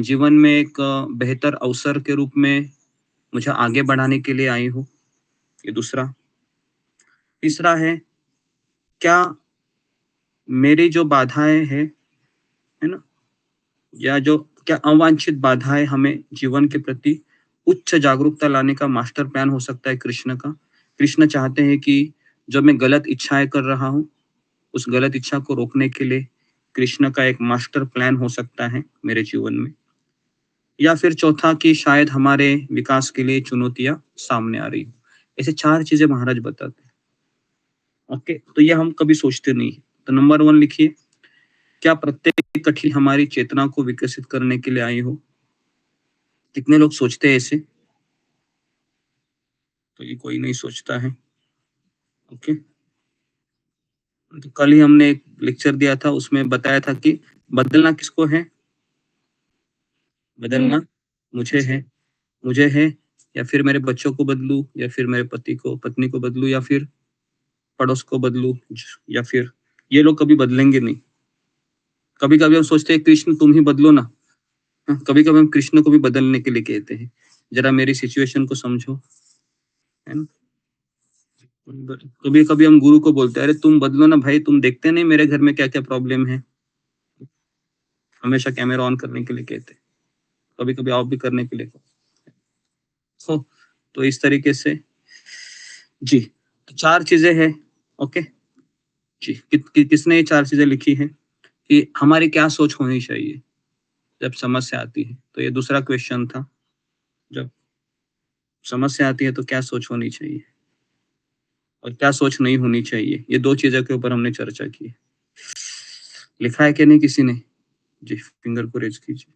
जीवन में एक बेहतर अवसर के रूप में मुझे आगे बढ़ाने के लिए आई हो? ये दूसरा। तीसरा है, क्या मेरी जो बाधाएं है ना, या जो क्या अवांछित बाधाएं हमें जीवन के प्रति उच्च जागरूकता लाने का मास्टर प्लान हो सकता है कृष्ण का? कृष्ण चाहते हैं कि जो मैं गलत इच्छाएं कर रहा हूँ, उस गलत इच्छा को रोकने के लिए कृष्ण का एक मास्टर प्लान हो सकता है मेरे जीवन में। या फिर चौथा, कि शायद हमारे विकास के लिए चुनौतियां सामने आ रही हो। ऐसे 4 चीजें महाराज बताते हैं। ओके, तो ये हम कभी सोचते नहीं। तो नंबर 1 लिखिए, क्या प्रत्येक कठिन हमारी चेतना को विकसित करने के लिए आई हो? कितने लोग सोचते हैं ऐसे? तो ये कोई नहीं सोचता है। ओके, तो कल ही हमने एक लेक्चर दिया था, उसमें बताया था कि बदलना किसको है? बदलना मुझे है, या फिर मेरे बच्चों को बदलूं, या फिर मेरे पत्नी को बदलूं, या फिर पड़ोस को बदलूं, या फिर ये लोग कभी बदलेंगे नहीं। कभी कभी हम सोचते हैं कृष्ण तुम ही बदलो ना, कभी कभी हम कृष्ण को भी बदलने के लिए कहते हैं, जरा मेरी सिचुएशन को समझो, है ना। कभी कभी हम गुरु को बोलते हैं, अरे तुम बदलो ना भाई, तुम देखते नहीं मेरे घर में क्या क्या प्रॉब्लम है। हमेशा कैमरा ऑन करने के लिए कहते हैं, कभी कभी ऑफ भी करने के लिए। तो इस तरीके से जी, तो 4 चीजें हैं। ओके जी, किसने ये 4 चीजें लिखी है कि हमारी क्या सोच होनी चाहिए जब समस्या आती है? तो ये दूसरा क्वेश्चन था, जब समस्या आती है तो क्या सोच होनी चाहिए और क्या सोच नहीं होनी चाहिए। ये 2 चीजों के ऊपर हमने चर्चा की। लिखा है कि नहीं किसी ने? जी, फिंगर को रेज कीजिए।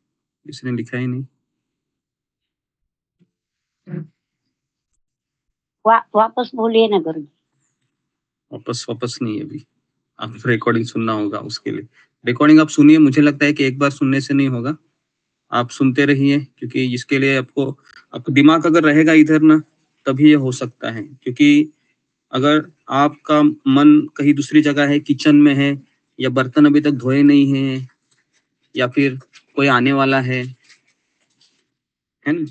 किसी ने लिखा ही नहीं। वापस बोलिए ना गुरु। वापस नहीं है अभी, आपको रिकॉर्डिंग सुनना होगा। उसके लिए रिकॉर्डिंग आप सुनिए। मुझे लगता है कि एक बार सुनने से नहीं होगा, आप सुनते रहिए, क्योंकि इसके लिए आपको दिमाग अगर रहेगा इधर ना, तभी ये हो सकता है। क्योंकि अगर आपका मन कहीं दूसरी जगह है, किचन में है, या बर्तन अभी तक धोए नहीं है, या फिर कोई आने वाला है ना,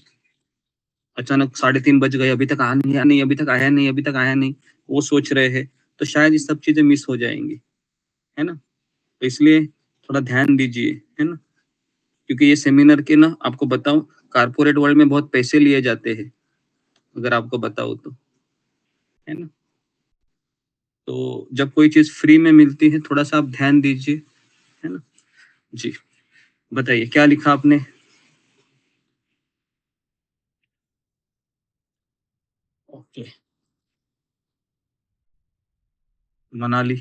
अचानक 3:30 बज गए, अभी तक आया नहीं, अभी तक आया नहीं, वो सोच रहे हैं, तो शायद ये सब चीजें मिस हो जाएंगी, है ना। तो इसलिए थोड़ा ध्यान दीजिए, है ना, क्योंकि ये सेमिनार के ना, आपको बताऊं, कारपोरेट वर्ल्ड में बहुत पैसे लिए जाते हैं, अगर आपको बताओ तो, है ना। तो जब कोई चीज फ्री में मिलती है, थोड़ा सा आप ध्यान दीजिए, है ना। जी, बताइए क्या लिखा आपने? ओके, मनाली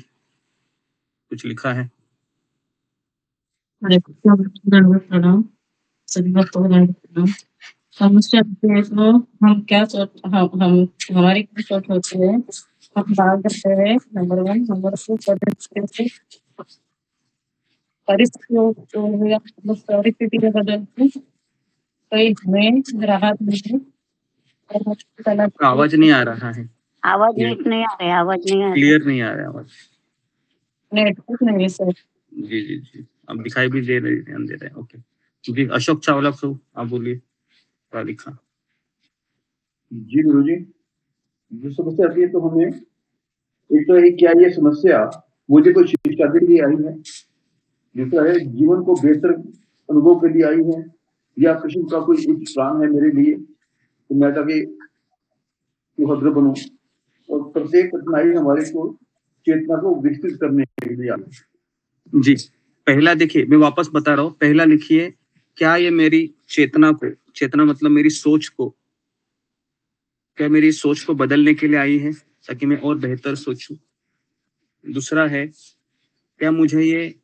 कुछ लिखा है? हरे कृष्ण दंडवत प्रणाम, सभी भक्तों को दंडवत प्रणाम। समस्या आती है तो हम क्या सोच हम हमारी क्या सोच होती है, हम बात करते हैं। नंबर 1, नंबर 2, परिस्थिति को बदलते कई हमें राहत मिले और आवाज नहीं आ रहा है, आवाज नहीं आ रही, आवाज नहीं आ रही। क्लियर नहीं आ रहा है आवाज। नेटवर्क नहीं है सर। जी, अब दिखाई भी दे रहे, ध्यान दे रहे हैं। ओके जी, अशोक चावला को आप बोलिए क्या लिखा। जी गुरु जी, जो समस्या आती है तो हमें एक तो है क्या ये समस्या मुझे कोई शिक्षा के लिए आई है, दूसरा है जीवन को बेहतर अनुभव के लिए आई है, या कृष्ण का कोई उच्च प्लान है मेरे लिए, तो मैं ताकि सुभद्र बनूं। और प्रत्येक कठिनाई हमारे को चेतना को विकसित करने के लिए आई है। जी, पहला देखिए, मैं वापस बता रहा हूँ, पहला लिखिए, क्या ये मेरी चेतना को, चेतना मतलब मेरी सोच को, क्या मेरी सोच को बदलने के लिए आई है ताकि मैं और बेहतर सोचूं। दूसरा है, क्या मुझे ये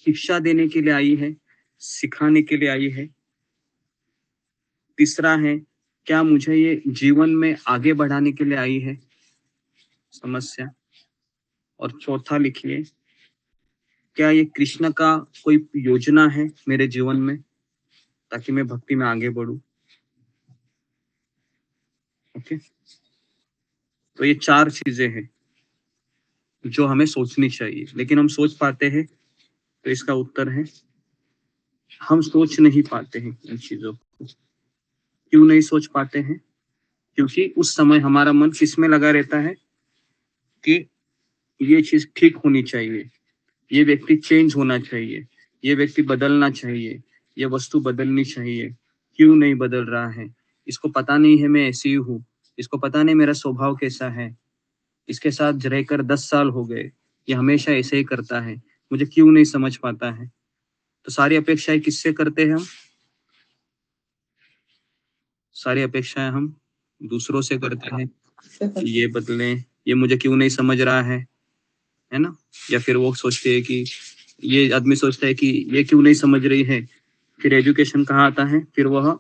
शिक्षा देने के लिए आई है, सिखाने के लिए आई है। तीसरा है, क्या मुझे ये जीवन में आगे बढ़ाने के लिए आई है समस्या। और चौथा लिखिए, क्या ये कृष्ण का कोई योजना है मेरे जीवन में ताकि मैं भक्ति में आगे बढ़ूं। ओके, तो ये 4 चीजें हैं जो हमें सोचनी चाहिए, लेकिन हम सोच पाते हैं? तो इसका उत्तर है हम सोच नहीं पाते हैं इन चीजों को। क्यों नहीं सोच पाते हैं? क्योंकि उस समय हमारा मन किस में लगा रहता है कि ये चीज ठीक होनी चाहिए, ये व्यक्ति चेंज होना चाहिए, ये व्यक्ति बदलना चाहिए, ये वस्तु बदलनी चाहिए। क्यों नहीं बदल रहा है? इसको पता नहीं है मैं ऐसी हूँ, इसको पता नहीं मेरा स्वभाव कैसा है, इसके साथ रहकर 10 साल हो गए, ये हमेशा ऐसे ही करता है, मुझे क्यों नहीं समझ पाता है। तो सारी अपेक्षाएं किससे करते हैं हम? सारी अपेक्षाएं हम दूसरों से करते हैं, ये बदले, ये मुझे क्यों नहीं समझ रहा है ना। या फिर वो सोचते हैं कि ये आदमी सोचता है कि ये क्यों नहीं समझ रही है। फिर एजुकेशन कहाँ आता है? फिर वह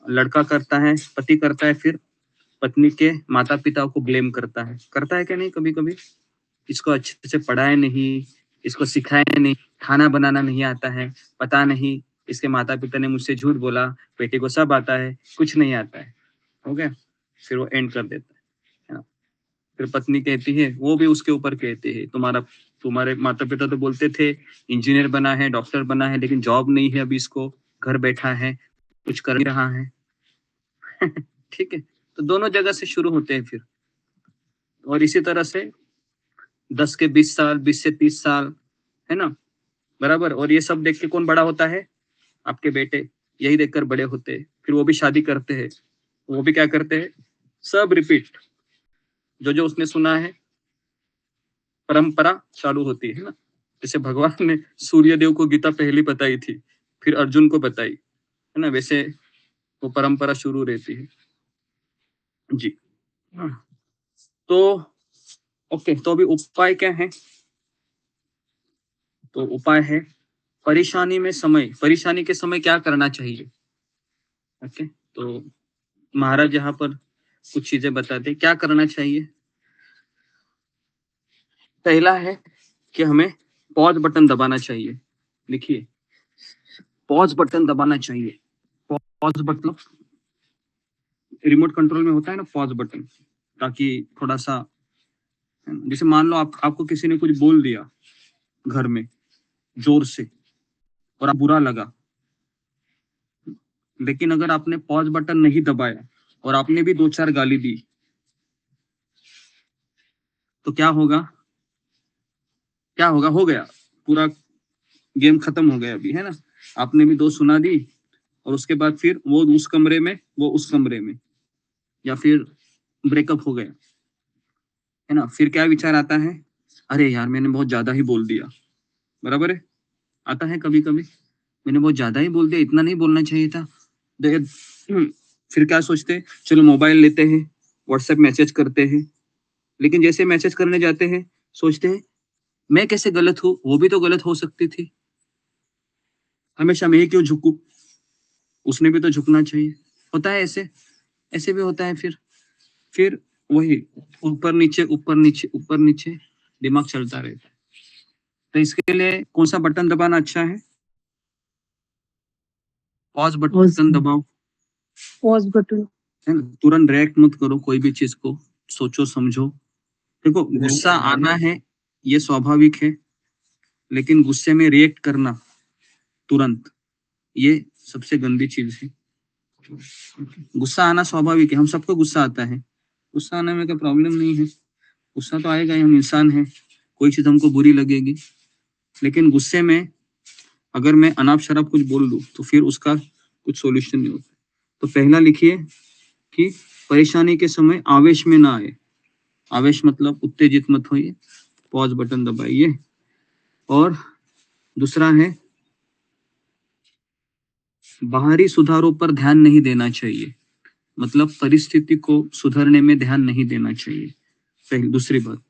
लड़का करता है, पति करता है, फिर पत्नी के माता पिता को ब्लेम करता है क्या नहीं? कभी कभी इसको अच्छे से पढ़ाया नहीं, इसको सिखाया नहीं, खाना बनाना नहीं आता है, पता नहीं इसके माता पिता ने मुझसे झूठ बोला, बेटे को सब आता है, कुछ नहीं आता है। हो गया, फिर वो एंड कर देता है ना? फिर पत्नी कहती है, वो भी उसके ऊपर कहती है, तुम्हारे माता पिता तो बोलते थे इंजीनियर बना है, डॉक्टर बना है, लेकिन जॉब नहीं है, अभी इसको घर बैठा है, कुछ कर नहीं रहा है। ठीक है, तो दोनों जगह से शुरू होते हैं फिर। और इसी तरह से 10 के 20 साल, 20 से 30 साल, है ना, बराबर। और ये सब देख के कौन बड़ा होता है? आपके बेटे यही देखकर बड़े होते हैं। फिर वो भी शादी करते हैं, वो भी क्या करते हैं? सब रिपीट, जो उसने सुना है, परंपरा चालू होती है ना। जैसे भगवान ने सूर्य देव को गीता पहली बताई थी, फिर अर्जुन को बताई, है ना, वैसे वो परंपरा शुरू रहती है जी। तो ओके, तो अभी उपाय क्या है? तो उपाय है, परेशानी के समय क्या करना चाहिए। ओके, तो महाराज यहाँ पर कुछ चीजें बताते क्या करना चाहिए। पहला है कि हमें पॉज बटन दबाना चाहिए। लिखिए, पॉज बटन दबाना चाहिए। पॉज बटन रिमोट कंट्रोल में होता है ना, पॉज बटन, ताकि थोड़ा सा, जैसे मान लो आपको किसी ने कुछ बोल दिया घर में जोर से और आप बुरा लगा, लेकिन अगर आपने पॉज बटन नहीं दबाया और आपने भी 2-4 गाली दी, तो क्या होगा? हो गया, पूरा गेम खत्म हो गया अभी, है ना। आपने भी 2 सुना दी और उसके बाद फिर वो उस कमरे में, वो उस कमरे में, या फिर ब्रेकअप हो गया, है ना। फिर क्या विचार आता है? अरे यार, मैंने बहुत ज्यादा ही बोल दिया, बराबर है, आता है कभी कभी, मैंने बहुत ज्यादा ही बोल दिया, इतना नहीं बोलना चाहिए था। फिर क्या सोचते? चलो मोबाइल लेते हैं, व्हाट्सएप मैसेज करते हैं, लेकिन जैसे मैसेज करने जाते हैं सोचते हैं मैं कैसे गलत हूँ, वो भी तो गलत हो सकती थी, हमेशा मैं ही क्यों झुकूं, उसने भी तो झुकना चाहिए। होता है ऐसे भी होता है। फिर वही ऊपर नीचे ऊपर नीचे ऊपर नीचे दिमाग चलता रहता है। तो इसके लिए कौन सा बटन दबाना अच्छा है? पॉज बटन दबाओ, पॉज बटन। है ना। तुरंत रिएक्ट मत करो कोई भी चीज को, सोचो समझो। देखो, गुस्सा आना है ये स्वाभाविक है, लेकिन गुस्से में रिएक्ट करना तुरंत, ये सबसे गंदी चीज है। गुस्सा आना स्वाभाविक है, हम सबको गुस्सा आता है, गुस्सा आने में कोई प्रॉब्लम नहीं है। गुस्सा तो आएगा ही, हम इंसान हैं, कोई चीज हमको बुरी लगेगी, लेकिन गुस्से में अगर मैं अनाप शराब कुछ बोल दूं तो फिर उसका कुछ सॉल्यूशन नहीं होता। तो पहला लिखिए कि परेशानी के समय आवेश में ना आए। आवेश मतलब उत्तेजित मत होइए, पॉज बटन दबाइए। और दूसरा है बाहरी सुधारों पर ध्यान नहीं देना चाहिए, मतलब परिस्थिति को सुधारने में ध्यान नहीं देना चाहिए। पहली दूसरी बात,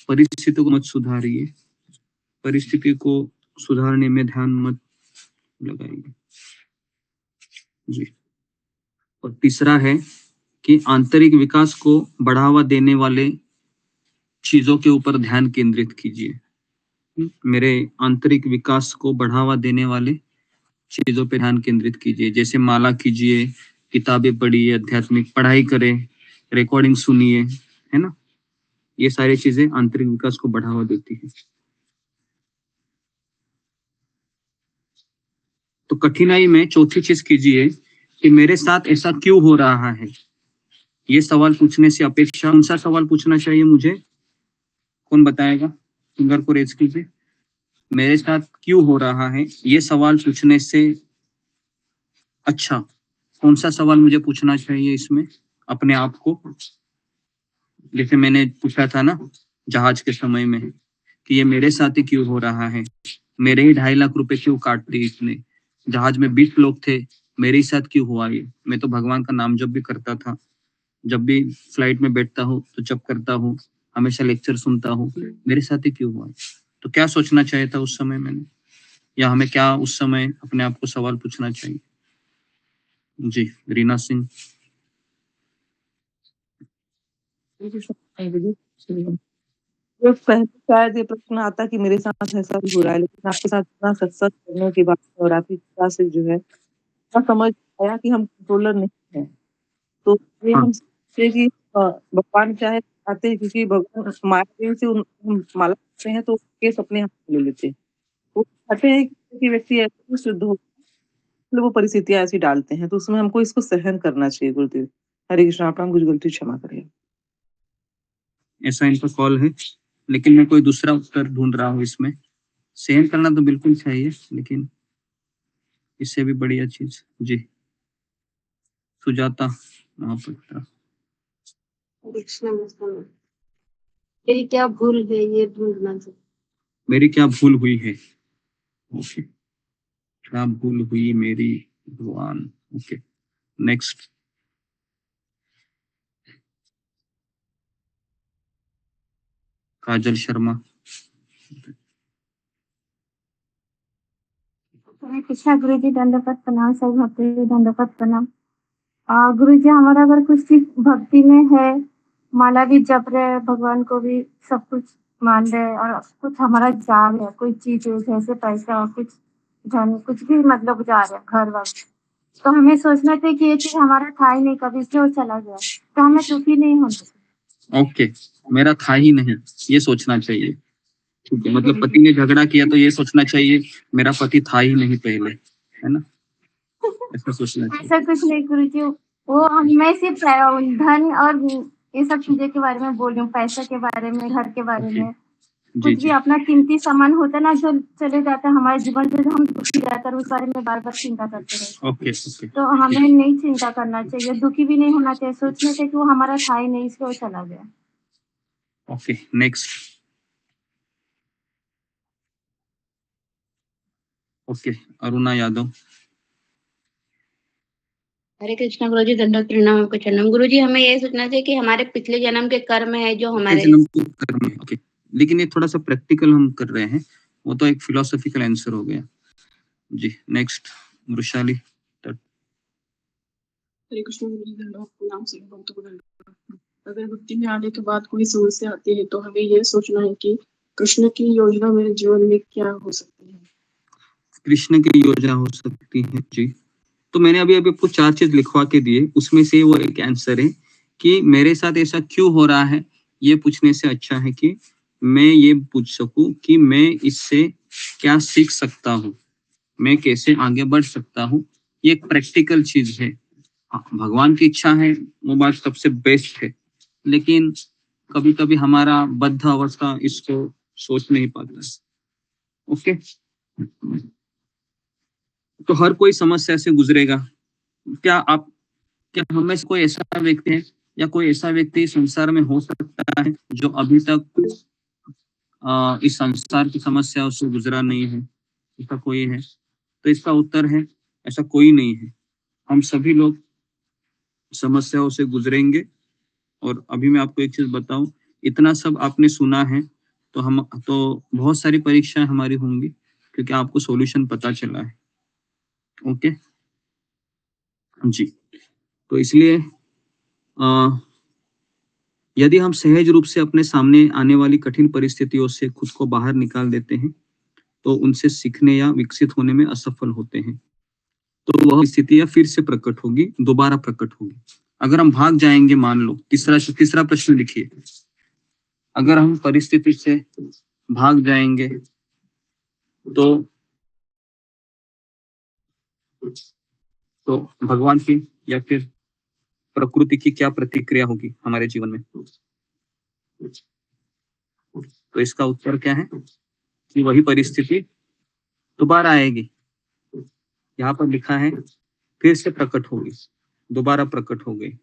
परिस्थिति को मत सुधारिए, परिस्थिति को सुधारने में ध्यान मत लगाइए जी। और तीसरा है कि आंतरिक विकास को बढ़ावा देने वाले चीजों के ऊपर ध्यान केंद्रित कीजिए। मेरे आंतरिक विकास को बढ़ावा देने वाले चीजों पर ध्यान केंद्रित कीजिए, जैसे माला कीजिए, किताबें पढ़िए, आध्यात्मिक पढ़ाई करें, रिकॉर्डिंग सुनिए, है ना। ये सारी चीजें आंतरिक विकास को बढ़ावा देती है। तो कठिनाई में चौथी चीज कीजिए कि मेरे साथ ऐसा क्यों हो रहा है। ये सवाल पूछने से अपेक्षा कौन सा सवाल पूछना चाहिए मुझे, कौन बताएगा? फिंगर को रेज कीजिए। मेरे साथ क्यों हो रहा है, ये सवाल पूछने से अच्छा कौन सा सवाल मुझे पूछना चाहिए इसमें अपने आप को? जैसे मैंने पूछा था ना जहाज के समय में कि ये मेरे साथ ही क्यों हो रहा है, मेरे ही 2.5 लाख रुपए क्यों काट दिए इसने, जहाज में 20 लोग थे, मेरे ही साथ क्यों हुआ ये। मैं तो भगवान का नाम जप भी करता था, जब भी फ्लाइट में बैठता हूँ तो जप करता हूँ, हमेशा लेक्चर सुनता हूँ, मेरे साथ ही क्यों हुआ। तो क्या सोचना चाहिए था उस समय मैंने, या हमें क्या उस समय अपने आप को सवाल पूछना चाहिए? जी रीना सिंह। तो पहले शायद ये प्रश्न आता कि मेरे साथ ऐसा भी हो रहा है, लेकिन आपके साथ इतना सत्संग करने के बाद और आपकी कृपा से जो है समझ आया कि हम कंट्रोलर नहीं है। तो ये हाँ। हम सोचे कि भगवान चाहे चाहते हैं, क्योंकि भगवान माया से हम माला करते हैं तो केस अपने हाथ में ले लेते हैं। वो चाहते हैं कि व्यक्ति ऐसे शुद्ध हो, वो परिस्थितियां ऐसी डालते हैं, तो उसमें हमको इसको सहन करना चाहिए। गुरुदेव हरे कृष्ण, आप कुछ गलती क्षमा करिए। ऐसा इनका कॉल है, लेकिन मैं कोई दूसरा उत्तर ढूंढ रहा हूँ इसमें। सहन करना तो बिल्कुल चाहिए, लेकिन इससे भी बढ़िया चीज। जी सुजाता महापात्रा। मेरी क्या भूल है ये ढूंढना चाहिए। मेरी क्या भूल हुई है, ओके, क्या भूल हुई मेरी भगवान। Okay next. काजल शर्मा। हरे कृष्णा गुरु जी, दंडवत प्रणाम। सब भक्ति दंडवत प्रणाम। गुरु जी, हमारा अगर कुछ चीज भक्ति में है, माला भी जप रहे हैं, भगवान को भी सब कुछ मान रहे हैं, और कुछ हमारा जान है, कोई चीज है जैसे पैसा, कुछ धन, कुछ भी मतलब जा रहे हैं घर वाले, तो हमें सोचना चाहिए कि ये चीज हमारा था ही नहीं, कभी से वो चला गया, तो हमें दुखी नहीं होना। ओके मेरा था ही नहीं, ये सोचना चाहिए। ठीक है, मतलब पति ने झगड़ा किया तो ये सोचना चाहिए मेरा पति था ही नहीं पहले, है ना, ऐसा सोचना चाहिए। ऐसा कुछ नहीं गुरु जी, वो मैं सिर्फ धन और ये सब चीजों के बारे में बोल रही हूँ, पैसे के बारे में, घर के बारे में। जी कुछ भी जी अपना कीमती सामान होता है ना, जो चले जाता है हमारे जीवन से, हम दुखी रहते हैं, उस बारे में बार बार चिंता करते हैं। ओके ओके तो हमें नहीं चिंता करना चाहिए, दुखी भी नहीं होना चाहिए, सोचना चाहिए कि वो हमारा था ही नहीं, इसलिए वो चला गया। Okay next. Okay Aruna Yadav. Hare Krishna guru ji, दंडवत प्रणाम आपके चरणों। गुरु जी, हमें ये सोचना चाहिए कि हमारे पिछले जन्म के कर्म है जो हमारे जन्म के कर्म है। ओके, लेकिन ये थोड़ा सा प्रैक्टिकल हम कर रहे हैं, वो तो एक फिलोसॉफिकल आंसर हो गया। जी नेक्स्ट वृशाली। हरे कृष्ण गुरु जी, दंडवत प्रणाम। सभी भक्तों को दंडवत। अगर भक्ति में आने के बाद कोई समस्या आती है तो हमें यह सोचना है कि कृष्ण की योजना मेरे जीवन में क्या हो सकती है। कृष्ण की योजना हो सकती है जी। तो मैंने अभी अभी आपको 4 चीज लिखवा के दिए, उसमें से वो एक आंसर है कि मेरे साथ ऐसा क्यों हो रहा है। ये पूछने से अच्छा है कि मैं ये पूछ सकूं कि मैं इससे क्या सीख सकता हूँ, मैं कैसे आगे बढ़ सकता हूँ। ये एक प्रैक्टिकल चीज है। हाँ, भगवान की इच्छा है वो बात सबसे बेस्ट है, लेकिन कभी कभी हमारा बद्ध अवस्था इसको सोच नहीं पाता है। ओके, तो हर कोई समस्या से गुजरेगा। क्या हम में से कोई ऐसा व्यक्ति है या कोई ऐसा व्यक्ति संसार में हो सकता है जो अभी तक इस संसार की समस्याओं से गुजरा नहीं है? ऐसा कोई है? तो इसका उत्तर है ऐसा कोई नहीं है। हम सभी लोग समस्याओं से गुजरेंगे। और अभी मैं आपको एक चीज बताऊं, इतना सब आपने सुना है तो बहुत सारी परीक्षाएं हमारी होंगी क्योंकि आपको सॉल्यूशन पता चला है। ओके जी, तो इसलिए यदि हम सहज रूप से अपने सामने आने वाली कठिन परिस्थितियों से खुद को बाहर निकाल देते हैं तो उनसे सीखने या विकसित होने में असफल होते हैं, तो वह स्थितियां फिर से प्रकट होगी, दोबारा प्रकट होगी। अगर हम भाग जाएंगे, मान लो तीसरा प्रश्न लिखिए, अगर हम परिस्थिति से भाग जाएंगे तो भगवान की या फिर प्रकृति की क्या प्रतिक्रिया होगी हमारे जीवन में? तो इसका उत्तर क्या है कि वही परिस्थिति दोबारा आएगी। यहाँ पर लिखा है फिर से प्रकट होगी, दोबारा प्रकट हो गई।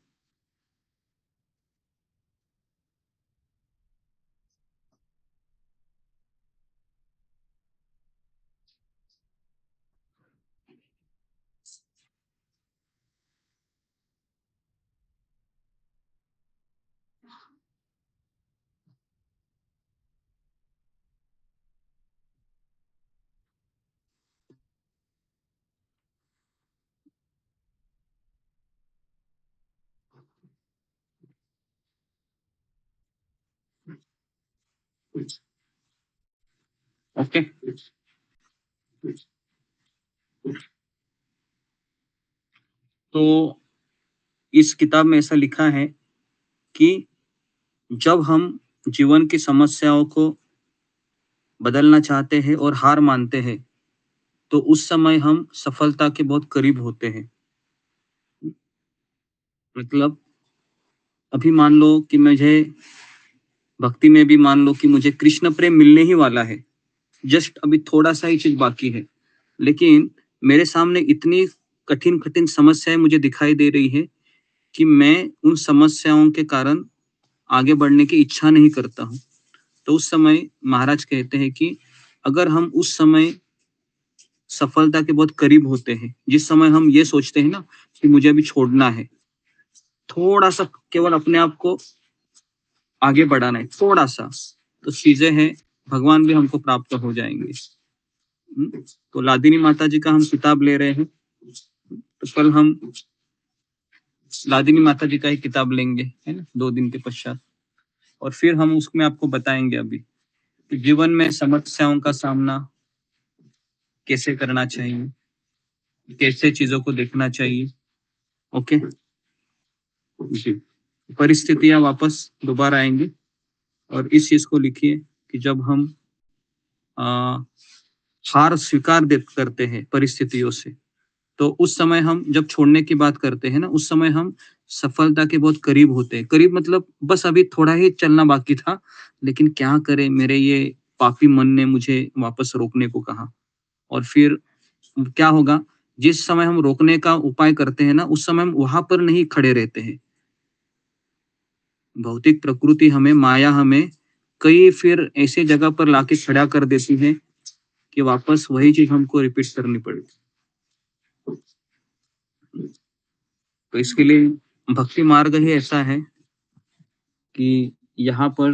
ओके, तो इस किताब में ऐसा लिखा है कि जब हम जीवन की समस्याओं को बदलना चाहते हैं और हार मानते हैं तो उस समय हम सफलता के बहुत करीब होते हैं। मतलब अभी मान लो कि मुझे भक्ति में भी मान लो कि मुझे कृष्ण प्रेम मिलने ही वाला है, जस्ट अभी थोड़ा सा ही चीज बाकी है, लेकिन मेरे सामने इतनी कठिन समस्याएं मुझे दिखाई दे रही है कि मैं उन समस्याओं के कारण आगे बढ़ने की इच्छा नहीं करता हूँ। तो उस समय महाराज कहते हैं कि अगर हम उस समय सफलता के बहुत करीब होते हैं, जिस समय हम ये सोचते हैं ना कि मुझे अभी छोड़ना है, थोड़ा सा केवल अपने आप को आगे बढ़ाना है, थोड़ा सा, तो चीजें हैं भगवान भी हमको प्राप्त हो जाएंगे। तो लादिनी माता जी का हम किताब ले रहे हैं, तो कल हम लादिनी माता जी का ही किताब लेंगे, है ना, 2 दिन के पश्चात। और फिर हम उसमें आपको बताएंगे अभी कि जीवन में समस्याओं का सामना कैसे करना चाहिए, कैसे चीजों को देखना चाहिए। ओके जी, परिस्थितियां वापस दोबारा आएंगी। और इस चीज को लिखिए कि जब हम हार स्वीकार करते हैं परिस्थितियों से, तो उस समय हम जब छोड़ने की बात करते हैं ना, उस समय हम सफलता के बहुत करीब होते हैं। करीब मतलब बस अभी थोड़ा ही चलना बाकी था, लेकिन क्या करें, मेरे ये पापी मन ने मुझे वापस रोकने को कहा। और फिर क्या होगा, जिस समय हम रोकने का उपाय करते हैं ना, उस समय हम वहां पर नहीं खड़े रहते हैं। भौतिक प्रकृति हमें, माया हमें कई फिर ऐसी जगह पर लाके खड़ा कर देती है कि वापस वही चीज हमको रिपीट करनी पड़ेगी। तो इसके लिए भक्ति मार्ग ही ऐसा है कि यहाँ पर,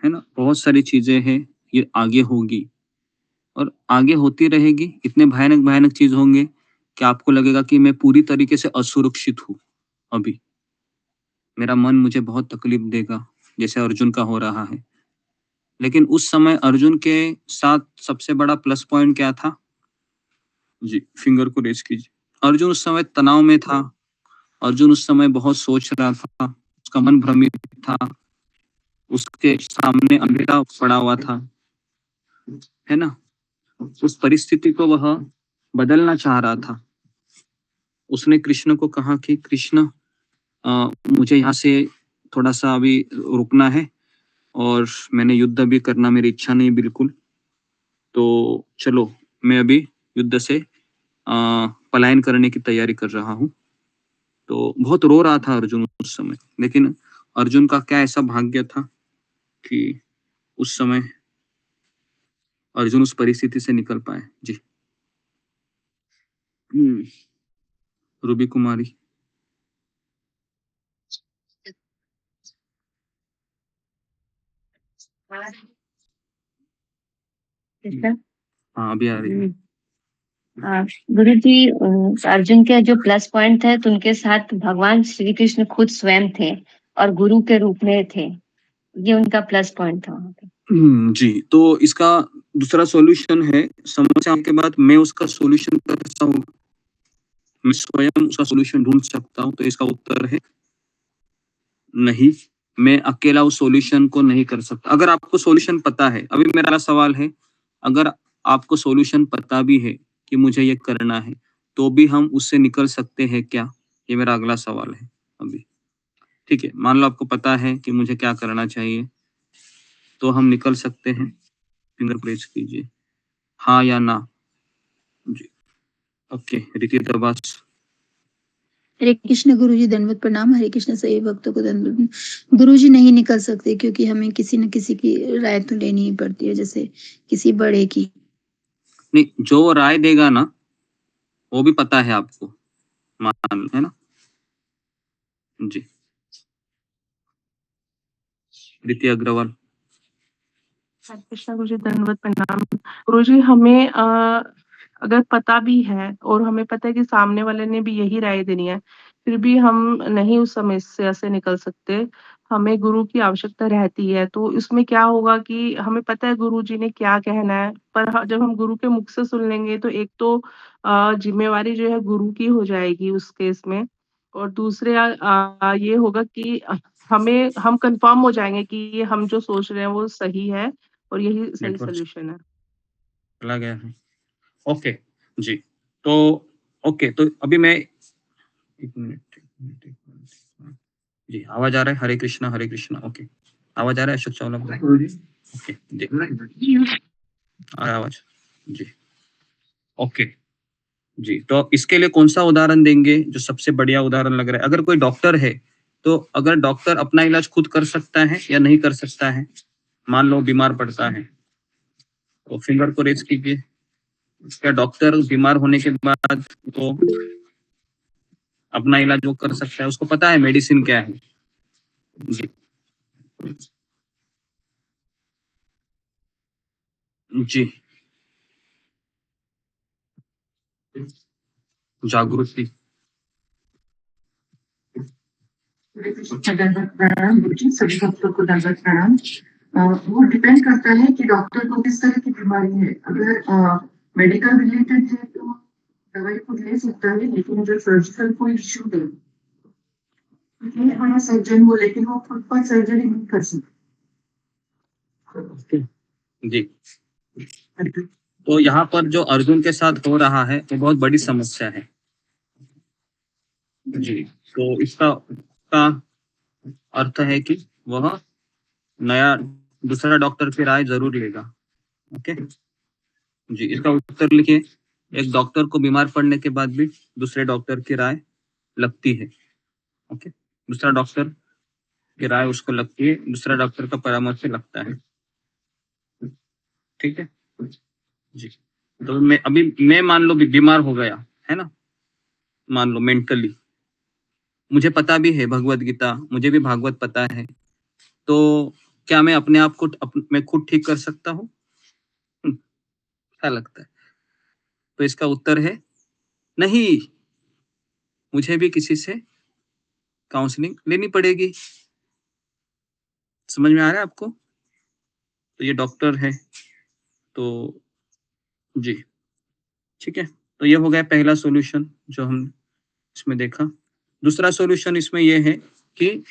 है ना, बहुत सारी चीजें हैं, ये आगे होगी और आगे होती रहेगी। इतने भयानक भयानक चीज होंगे कि आपको लगेगा कि मैं पूरी तरीके से असुरक्षित हूँ, अभी मेरा मन मुझे बहुत तकलीफ देगा, जैसे अर्जुन का हो रहा है। लेकिन उस समय अर्जुन के साथ सबसे बड़ा प्लस पॉइंट क्या था जी? फिंगर को रेज कीजिए। अर्जुन उस समय तनाव में था, अर्जुन उस समय बहुत सोच रहा था, उसका मन भ्रमित था, उसके सामने अंधेरा पड़ा हुआ था, है ना। उस परिस्थिति को वह बदलना चाह रहा था। उसने कृष्ण को कहा कि कृष्ण, मुझे यहाँ से थोड़ा सा अभी रुकना है और मैंने युद्ध भी करना मेरी इच्छा नहीं बिल्कुल। तो चलो मैं अभी युद्ध से पलायन करने की तैयारी कर रहा हूँ। तो बहुत रो रहा था अर्जुन उस समय, लेकिन अर्जुन का क्या ऐसा भाग्य था कि उस समय अर्जुन उस परिस्थिति से निकल पाए। जी रूबी कुमारी। हाँ अभी आ रही है। गुरु जी, अर्जुन के जो प्लस पॉइंट थे तो उनके साथ भगवान श्री कृष्ण खुद स्वयं थे और गुरु के रूप में थे, ये उनका प्लस पॉइंट था वहाँ पे। जी, तो इसका दूसरा सॉल्यूशन है, समस्या के बाद मैं उसका सॉल्यूशन कर सकता हूँ, मैं स्वयं उसका सॉल्यूशन ढूंढ सकता हूँ। तो इसका उत्तर है नहीं, मैं अकेला उस सॉल्यूशन को नहीं कर सकता। अगर आपको सॉल्यूशन पता है, अभी मेरा सवाल है, अगर आपको सॉल्यूशन पता भी है कि मुझे ये करना है, तो भी हम उससे निकल सकते हैं क्या? ये मेरा अगला सवाल है अभी। ठीक है, मान लो आपको पता है कि मुझे क्या करना चाहिए, तो हम निकल सकते हैं। फिंगर प्रेस कीजिए, हाँ या ना। जी ओके, रीति दरबास। हरे कृष्ण गुरु जी, दंडवत प्रणाम। हरे कृष्ण सही भक्तों को दंडवत। गुरु जी नहीं निकल सकते क्योंकि हमें किसी न किसी की राय तो लेनी ही पड़ती है, जैसे किसी बड़े की। नहीं, जो राय देगा ना वो भी पता है आपको, मान है ना। जी रीति अग्रवाल। हरे कृष्णा गुरु जी, दंडवत प्रणाम। गुरु जी, हमें अगर पता भी है और हमें पता है कि सामने वाले ने भी यही राय देनी है, फिर भी हम नहीं उस समस्या से निकल सकते, हमें गुरु की आवश्यकता रहती है। तो इसमें क्या होगा कि हमें पता है गुरु जी ने क्या कहना है, पर जब हम गुरु के मुख से सुन लेंगे तो एक तो जिम्मेवारी जो है गुरु की हो जाएगी उस केस में, और दूसरे ये होगा कि हम कंफर्म हो जाएंगे कि ये हम जो सोच रहे हैं वो सही है और यही सही नेटवर्क सोल्यूशन है। चला गया है। ओके जी, तो ओके, तो अभी मैं एक मिनट जी, आवाज आ रहा है? हरे कृष्णा। ओके, आवाज आ रहा है अशोक चावला? ओके जी, आ रहा है आवाज जी। ओके जी, तो इसके लिए कौन सा उदाहरण देंगे जो सबसे बढ़िया उदाहरण लग रहा है? अगर कोई डॉक्टर है, तो अगर डॉक्टर अपना इलाज खुद कर सकता है या नहीं कर सकता है? मान लो बीमार पड़ता है, तो फिंगर को रेज कीजिए। क्या डॉक्टर बीमार होने के बाद तो अपना इलाज वो कर सकता है? उसको पता है मेडिसिन क्या है? जी जी, जागृति। प्रणाम गुरु जी, सभी भक्तों को दंडवत प्रणाम। वो डिपेंड करता है कि डॉक्टर को किस तरह की बीमारी है। अगर मेडिकल रिलेटेड है तो दवाई खुद ले सकता है, लेकिन अगर सर्जिकल कोई इश्यू है, हमारा सर्जन हो, लेकिन वो खुद पर सर्जरी नहीं कर सकता। जी, तो यहाँ पर जो अर्जुन के साथ हो रहा है वो बहुत बड़ी समस्या है जी। तो इसका अर्थ है कि वह नया दूसरा डॉक्टर की राय जरूर लेगा। ओके जी, इसका उत्तर लिखिए। एक डॉक्टर को बीमार पड़ने के बाद भी दूसरे डॉक्टर की राय लगती है। ओके, दूसरा डॉक्टर की राय उसको लगती है, दूसरा डॉक्टर का परामर्श लगता है। ठीक है जी, तो मैं मान लो बीमार हो गया है ना, मान लो मेंटली, मुझे पता भी है भगवत गीता, मुझे भी भागवत पता है, तो क्या मैं अपने आप को मैं खुद ठीक कर सकता हूँ? क्या लगता है? तो इसका उत्तर है नहीं, मुझे भी किसी से काउंसलिंग लेनी पड़ेगी। समझ में आ रहा है आपको? तो ये डॉक्टर है, तो जी ठीक है। तो ये हो गया पहला सॉल्यूशन जो हम इसमें देखा। दूसरा सॉल्यूशन इसमें ये है कि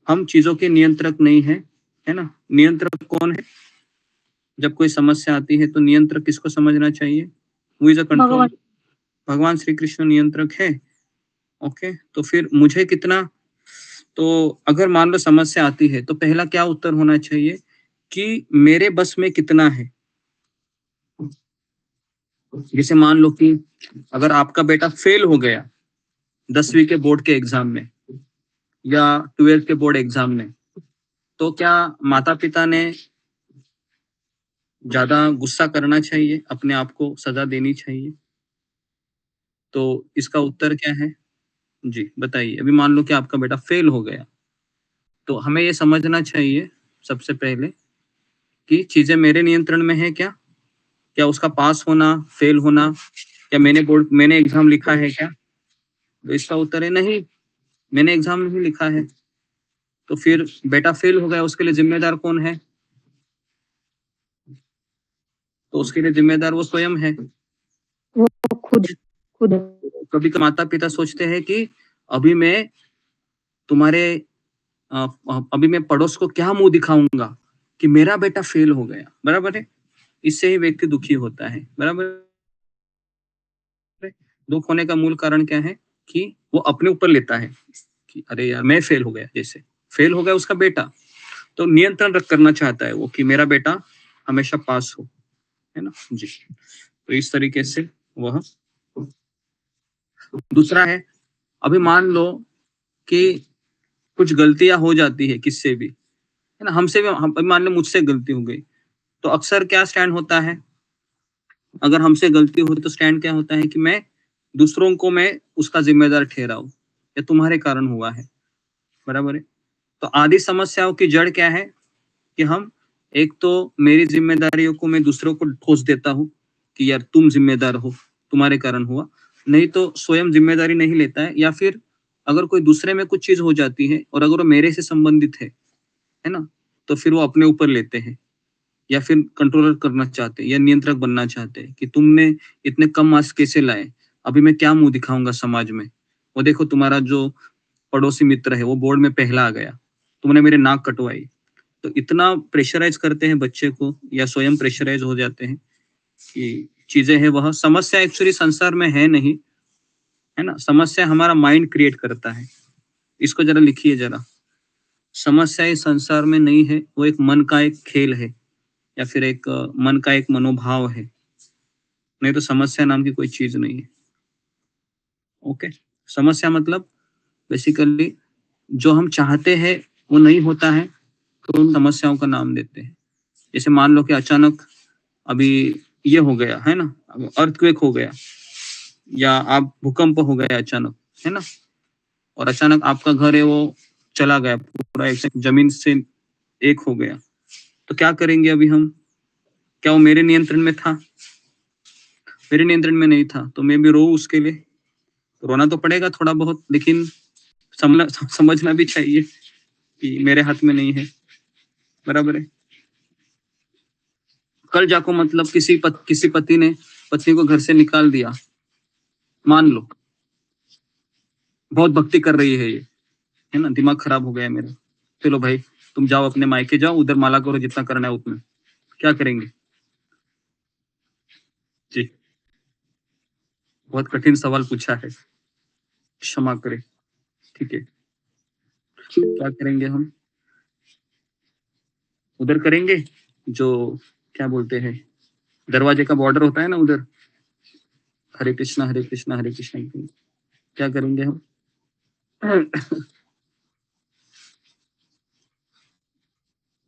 हम चीजों के नियंत्रक नहीं है ना। नियंत्रक कौन है? जब कोई समस्या आती है तो नियंत्रक किसको समझना चाहिए? Who is a control? भगवान श्री कृष्ण नियंत्रक है। ओके, तो फिर मुझे कितना तो अगर मान लो समस्या आती है तो पहला क्या उत्तर होना चाहिए कि मेरे बस में कितना है। जैसे मान लो कि अगर आपका बेटा फेल हो गया 10वीं के बोर्ड के एग्जाम में या 12th के बोर्ड एग्जाम में, तो क्या माता पिता ने ज्यादा गुस्सा करना चाहिए, अपने आप को सजा देनी चाहिए? तो इसका उत्तर क्या है? जी बताइए। अभी मान लो कि आपका बेटा फेल हो गया, तो हमें ये समझना चाहिए सबसे पहले कि चीजें मेरे नियंत्रण में है क्या? क्या उसका पास होना, फेल होना, क्या मैंने एग्जाम लिखा है क्या? तो इसका उत्तर है नहीं, मैंने एग्जाम नहीं लिखा है। तो फिर बेटा फेल हो गया, उसके लिए जिम्मेदार कौन है? तो उसके लिए जिम्मेदार वो स्वयं है। वो खुद खुद कभी कभी माता पिता सोचते हैं कि अभी मैं तुम्हारे अभी मैं पड़ोस को क्या मुंह दिखाऊंगा कि मेरा बेटा फेल हो गया, बराबर है? इससे ही व्यक्ति दुखी होता है, बराबर है? दुख होने का मूल कारण क्या है कि वो अपने ऊपर लेता है कि अरे यार मैं फेल हो गया, जैसे फेल हो गया उसका बेटा, तो नियंत्रण रख करना चाहता है वो कि मेरा बेटा हमेशा पास हो, है ना जी। तो इस तरीके से वह दूसरा है, अभी मान लो कि कुछ गलतियां हो जाती है किससे भी, है ना, हमसे भी, हम मान लो मुझसे गलती हो गई, तो अक्सर क्या स्टैंड होता है? अगर हमसे गलती हो तो स्टैंड क्या होता है कि मैं दूसरों को मैं उसका जिम्मेदार ठहराऊं, या तुम्हारे कारण हुआ है, बराबर है? तो आधी समस्याओं की जड़ क्या है कि हम एक तो मेरी जिम्मेदारियों को मैं दूसरों को ठोस देता हूँ कि यार तुम जिम्मेदार हो, तुम्हारे कारण हुआ, नहीं तो स्वयं जिम्मेदारी नहीं लेता है, या फिर अगर कोई दूसरे में कुछ चीज हो जाती है और अगर वो मेरे से संबंधित है ना, तो फिर वो अपने ऊपर लेते हैं या फिर कंट्रोलर करना चाहते हैं या नियंत्रक बनना चाहते हैं कि तुमने इतने कम मार्क्स कैसे लाए, अभी मैं क्या मुंह दिखाऊंगा समाज में, वो देखो तुम्हारा जो पड़ोसी मित्र है वो बोर्ड में पहला आ गया, तुमने मेरे नाक कटवाई। तो इतना प्रेशराइज करते हैं बच्चे को या स्वयं प्रेशराइज हो जाते हैं कि चीजें हैं, वह समस्या एक्चुअली संसार में है नहीं, है ना, समस्या हमारा माइंड क्रिएट करता है। इसको जरा लिखिए जरा, समस्या इस संसार में नहीं है, वो एक मन का एक खेल है या फिर एक मन का एक मनोभाव है, नहीं तो समस्या नाम की कोई चीज नहीं है। ओके, समस्या मतलब बेसिकली जो हम चाहते हैं वो नहीं होता है, तो उन समस्याओं का नाम देते हैं। जैसे मान लो कि अचानक अभी ये हो गया, है ना, अर्थक्वेक हो गया या आप भूकंप हो गया अचानक, है ना, और अचानक आपका घर है वो चला गया, पूरा एक जमीन से एक हो गया, तो क्या करेंगे अभी हम? क्या वो मेरे नियंत्रण में था? मेरे नियंत्रण में नहीं था, तो मैं भी रो उसके लिए, रोना तो पड़ेगा थोड़ा बहुत, लेकिन समझना भी चाहिए कि मेरे हाथ में नहीं है, बराबर है? कल जाको मतलब किसी पति ने पत्नी को घर से निकाल दिया, मान लो बहुत भक्ति कर रही है ये, है ना, दिमाग खराब हो गया मेरा, चलो भाई तुम जाओ अपने मायके जाओ, उधर माला करो जितना करना है उतना, क्या करेंगे जी? बहुत कठिन सवाल पूछा है, क्षमा करें, ठीक है, क्या करेंगे हम? उधर करेंगे जो क्या बोलते हैं, दरवाजे का बॉर्डर होता है ना उधर, हरे कृष्णा हरे कृष्णा हरे कृष्णा, क्या करेंगे हम?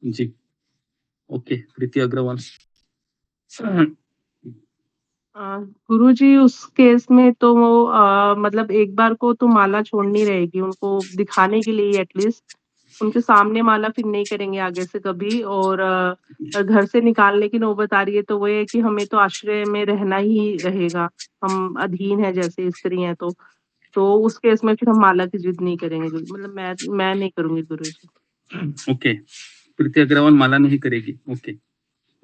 जी ओके, प्रीति अग्रवाल। गुरुजी उस केस में तो वो मतलब एक बार को तो माला छोड़नी रहेगी उनको दिखाने के लिए, एटलीस्ट उनके सामने माला फिर नहीं करेंगे आगे से कभी। और घर से निकालने की नौबत आ रही है तो वो है कि हमें तो आश्रय में रहना ही रहेगा, हम अधीन है जैसे स्त्री हैं, तो उस केस में फिर हम माला की जिद नहीं करेंगे मतलब मैं नहीं करूंगी गुरुजी। ओके, प्रीति अग्रवाल माला नहीं करेगी, ओके।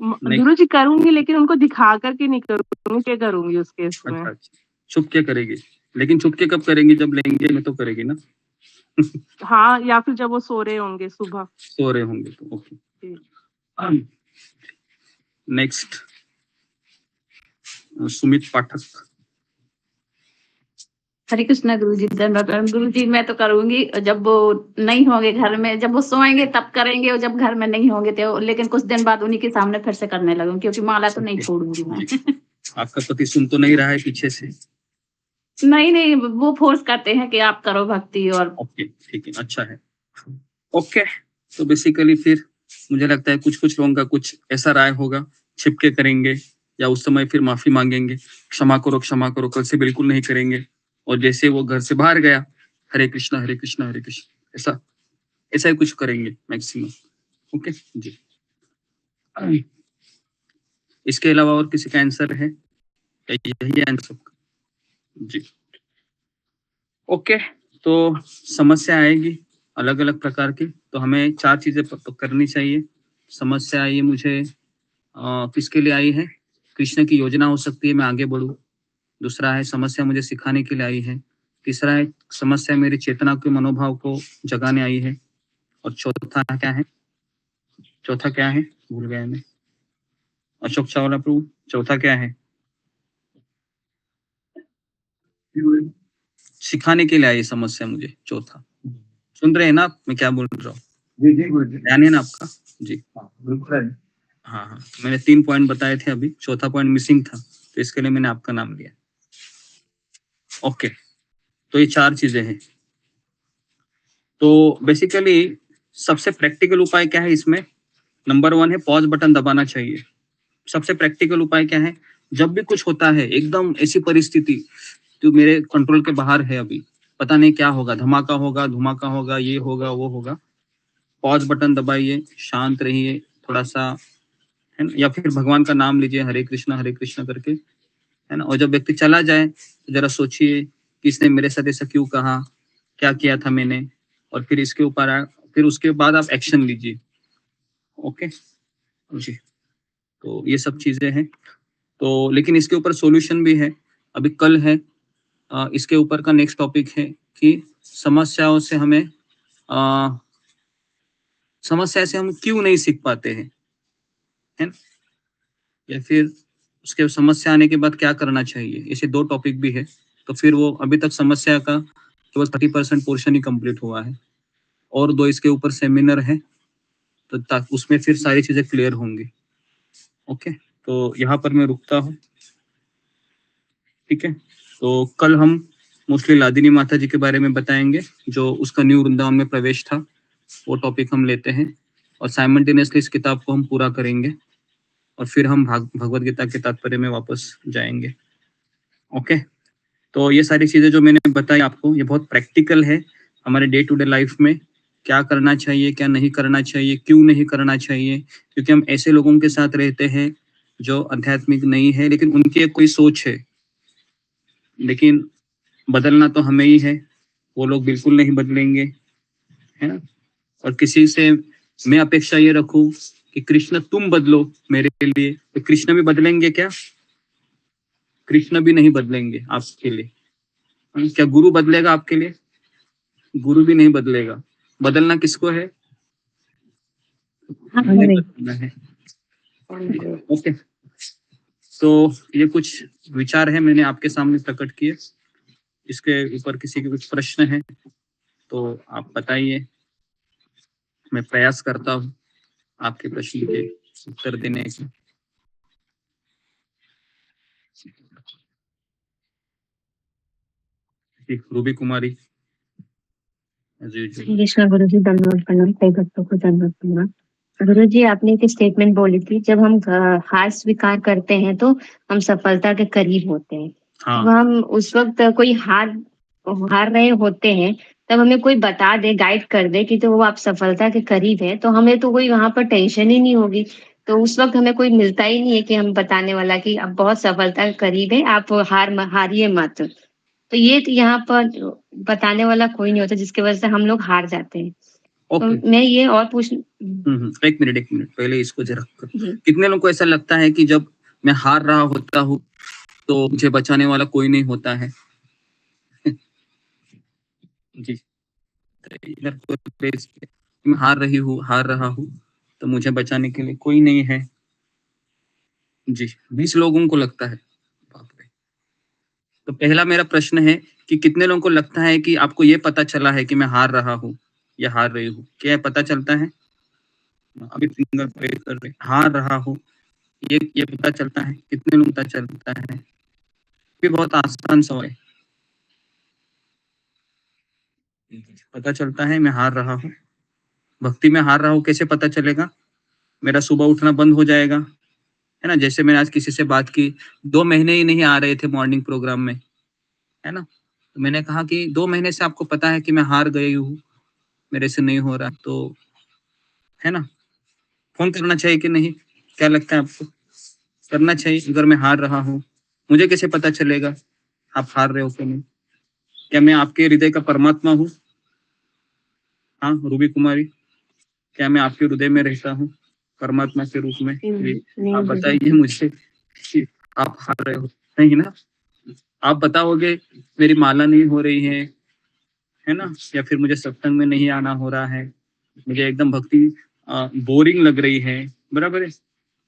गुरुजी करूंगी लेकिन उनको दिखा करके नहीं करूंगी, क्या करूंगी उस केस में? अच्छा, छुप के करेगी, लेकिन छुप के कब करेंगी? जब लेंगे में तो करेगी ना। हाँ, या फिर जब वो सो रहे होंगे सुबह। सो रहे होंगे तो ओके। नेक्स्ट सुमित पाठक। हरे कृष्णा गुरु जी, धन्यवाद गुरु जी। मैं तो करूंगी, जब वो नहीं होंगे घर में, जब वो सोएंगे तब करेंगे, और जब घर में नहीं होंगे तो, लेकिन कुछ दिन बाद उन्हीं के सामने फिर से करने लगूंगी, क्योंकि माला तो नहीं छोड़ूंगी मैं। आपका पति सुन तो नहीं रहा है पीछे से? नहीं नहीं, वो फोर्स करते हैं कि आप करो भक्ति। और ओके, ठीक है, अच्छा है। ओके, तो बेसिकली फिर मुझे लगता है कुछ कुछ लोगों का कुछ ऐसा राय होगा, छिपके करेंगे या उस समय फिर माफी मांगेंगे, क्षमा करो, कल से बिल्कुल नहीं करेंगे। और जैसे वो घर से बाहर गया, हरे कृष्णा हरे कृष्णा हरे कृष्णा, ऐसा ऐसा ही कुछ करेंगे मैक्सिमम। ओके जी। इसके अलावा और किसी का आंसर है? यही आंसर जी। ओके, तो समस्या आएगी अलग अलग प्रकार की, तो हमें 4 चीजें करनी चाहिए। समस्या ये मुझे किसके लिए आई है? कृष्ण की योजना हो सकती है मैं आगे बढ़ूं। दूसरा है समस्या मुझे सिखाने के लिए आई है। तीसरा है समस्या मेरी चेतना के मनोभाव को जगाने आई है। और चौथा क्या है? भूल गया मैं। अशोक चावला प्रभु, चौथा क्या है? सिखाने के लिए आई समस्या मुझे, चौथा। सुन रहे हैं ना आप मैं क्या बोल रहा हूँ? जी जी गुरु जी, ध्यान है ना आपका? जी बिल्कुल है। हाँ, मैंने 3 पॉइंट बताए थे, अभी चौथा पॉइंट मिसिंग था, तो इसके लिए मैंने आपका नाम लिया। ओके, तो ये 4 चीजें हैं। तो बेसिकली सबसे प्रैक्टिकल उपाय क्या है इसमें? नंबर 1 है पॉज बटन दबाना चाहिए। सबसे प्रैक्टिकल उपाय क्या है? जब भी कुछ होता है एकदम ऐसी परिस्थिति जो मेरे कंट्रोल के बाहर है, अभी पता नहीं क्या होगा, धमाका होगा, धमाका होगा, ये होगा, वो होगा, पॉज बटन दबाइए, शांत रहिए थोड़ा सा, है ना, या फिर भगवान का नाम लीजिए हरे कृष्णा करके, है ना। और जब व्यक्ति चला जाए तो जरा सोचिए कि इसने मेरे साथ ऐसा क्यों कहा, क्या किया था मैंने, और फिर इसके ऊपर फिर उसके बाद आप एक्शन लीजिए। ओके जी, तो ये सब चीजें हैं। तो लेकिन इसके ऊपर सॉल्यूशन भी है, अभी कल है इसके ऊपर का नेक्स्ट टॉपिक है कि समस्याओं से हमें समस्या से हम क्यों नहीं सीख पाते हैं, है ना, या फिर उसके समस्या आने के बाद क्या करना चाहिए। ऐसे 2 टॉपिक भी है। तो फिर वो अभी तक समस्या का केवल 30% पोर्शन ही कंप्लीट हुआ है, और 2 इसके ऊपर सेमिनार है, तो उसमें फिर सारी चीजें क्लियर होंगी। ओके, तो यहाँ पर मैं रुकता हूँ। ठीक है, तो कल हम मोस्टली लादिनी माता जी के बारे में बताएंगे, जो उसका न्यू वृंदावन में प्रवेश था, वो टॉपिक हम लेते हैं, और साइमल्टेनियसली इस किताब को हम पूरा करेंगे, और फिर हम भगवद गीता के तात्पर्य में वापस जाएंगे। ओके, तो ये सारी चीजें जो मैंने बताई आपको, ये बहुत प्रैक्टिकल है हमारे डे टू डे लाइफ में, क्या करना चाहिए, क्या नहीं करना चाहिए, क्यों नहीं करना चाहिए, क्योंकि हम ऐसे लोगों के साथ रहते हैं जो आध्यात्मिक नहीं है, लेकिन उनकी एक कोई सोच है, लेकिन बदलना तो हमें ही है, वो लोग बिल्कुल नहीं बदलेंगे, है ना। और किसी से मैं अपेक्षा ये रखूं कि कृष्ण तुम बदलो मेरे लिए, तो कृष्ण भी बदलेंगे क्या? कृष्ण भी नहीं बदलेंगे आपके लिए। क्या गुरु बदलेगा आपके लिए? गुरु भी नहीं बदलेगा। बदलना किसको है? हमें बदलना है। ओके, तो ये कुछ विचार है मैंने आपके सामने प्रकट किए। इसके ऊपर किसी के कुछ प्रश्न है तो आप बताइए, मैं प्रयास करता हूँ आपके प्रश्न के उत्तर देने की। रूबी कुमारी जी जी। कृष्णा गुरु जी, धन्यवाद प्रणाम, कई भक्तों को धन्यवाद प्रणाम। गुरु जी, आपने एक स्टेटमेंट बोली थी, जब हम हार स्वीकार करते हैं तो हम सफलता के करीब होते हैं। हाँ। तो हम उस वक्त कोई हार रहे होते हैं, तब हमें कोई बता दे, गाइड कर दे कि तो वो आप सफलता के करीब है, तो हमें तो कोई वहां पर टेंशन ही नहीं होगी। तो उस वक्त हमें कोई मिलता ही नहीं है कि हम बताने वाला कि आप बहुत सफलता के करीब है, आप हारिए मत। तो ये तो यहाँ पर बताने वाला कोई नहीं होता, जिसकी वजह से हम लोग हार जाते हैं। ओके, तो मैं ये और एक मिनट पहले इसको जरा जी। कितने लोगों को ऐसा लगता है कि जब मैं हार रहा होता हूँ तो मुझे बचाने वाला कोई नहीं होता है? जी, इधर मैं हार रहा हूँ तो मुझे बचाने के लिए कोई नहीं है। जी, 20 लोगों को लगता है। बाप रे। तो पहला मेरा प्रश्न है कि कितने लोगों को लगता है कि आपको ये पता चला है कि मैं हार रहा हूँ या हार रही हूँ? क्या पता चलता है? अभी फिंगर प्रेस कर रहे, हार रहा हूँ, ये पता चलता है? कितने लोग पता चलता है? ये बहुत आसान सवाल है। पता चलता है मैं हार रहा हूँ। भक्ति में हार रहा हूँ कैसे पता चलेगा? मेरा सुबह उठना बंद हो जाएगा, है ना? जैसे मैंने आज किसी से बात की, 2 महीने ही नहीं आ रहे थे मॉर्निंग प्रोग्राम में, है ना? तो मैंने कहा कि 2 महीने से आपको पता है कि मैं हार गई हूँ, मेरे से नहीं हो रहा, तो है ना? फ़ोन करना चाहिए कि नहीं? क्या लगता है आपको? करना चाहिए। अगर मैं हार रहा हूँ, मुझे कैसे पता चलेगा आप हार रहे हो कि नहीं? क्या मैं आपके हृदय का परमात्मा हूँ? हाँ, रूबी कुमारी, क्या मैं आपके हृदय में रहता हूँ परमात्मा के रूप में? नहीं आप गुरुजी। बताइए मुझे कि आप हार रहे हो, नहीं ना? आप बताओगे मेरी माला नहीं हो रही है ना? या फिर मुझे सत्संग में नहीं आना हो रहा है, मुझे एकदम भक्ति बोरिंग लग रही है, बराबर है?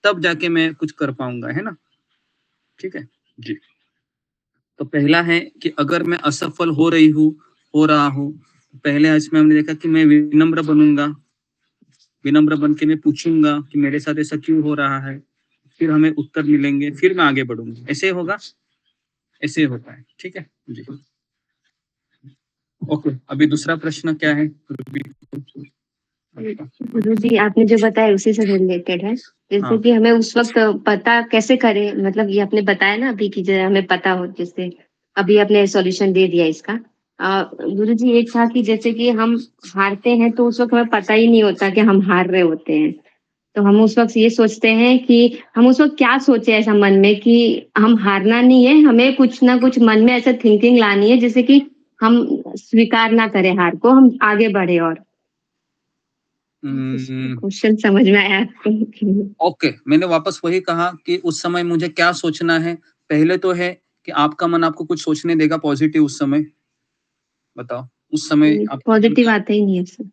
तब जाके मैं कुछ कर पाऊंगा, है ना? ठीक है जी। तो पहला है कि अगर मैं असफल हो रहा हूँ, पहले इसमें हमने देखा कि मैं विनम्र बनूंगा, विनम्र बन के मैं पूछूंगा कि मेरे साथ ऐसा क्यों हो रहा है, फिर हमें उत्तर मिलेंगे, फिर मैं आगे बढ़ूंगा। ऐसे होगा, ऐसे होता है, ठीक है जी। ओके, अभी दूसरा प्रश्न क्या है? गुरुजी आपने जो बताया उसी से रिलेटेड है, जैसे हाँ। कि हमें उस वक्त पता कैसे करें, मतलब ये आपने बताया ना अभी कि जो हमें पता हो, जैसे अभी आपने सॉल्यूशन दे दिया इसका। गुरुजी एक था कि जैसे कि हम हारते हैं तो उस वक्त हमें पता ही नहीं होता कि हम हार रहे होते हैं, तो हम उस वक्त ये सोचते हैं कि हम उस वक्त क्या सोचे ऐसा मन में कि हम हारना नहीं है, हमें कुछ ना कुछ मन में ऐसा थिंकिंग लानी है जैसे कि हम स्वीकार ना करें हार को, हम आगे बढ़े। और क्वेश्चन समझ में आया आपको? ओके, मैंने वापस वही कहा कि उस समय मुझे क्या सोचना है। पहले तो है कि आपका मन आपको कुछ सोचने देगा पॉजिटिव उस समय? बताओ, उस समय आप पॉजिटिव आता ही नहीं है सर।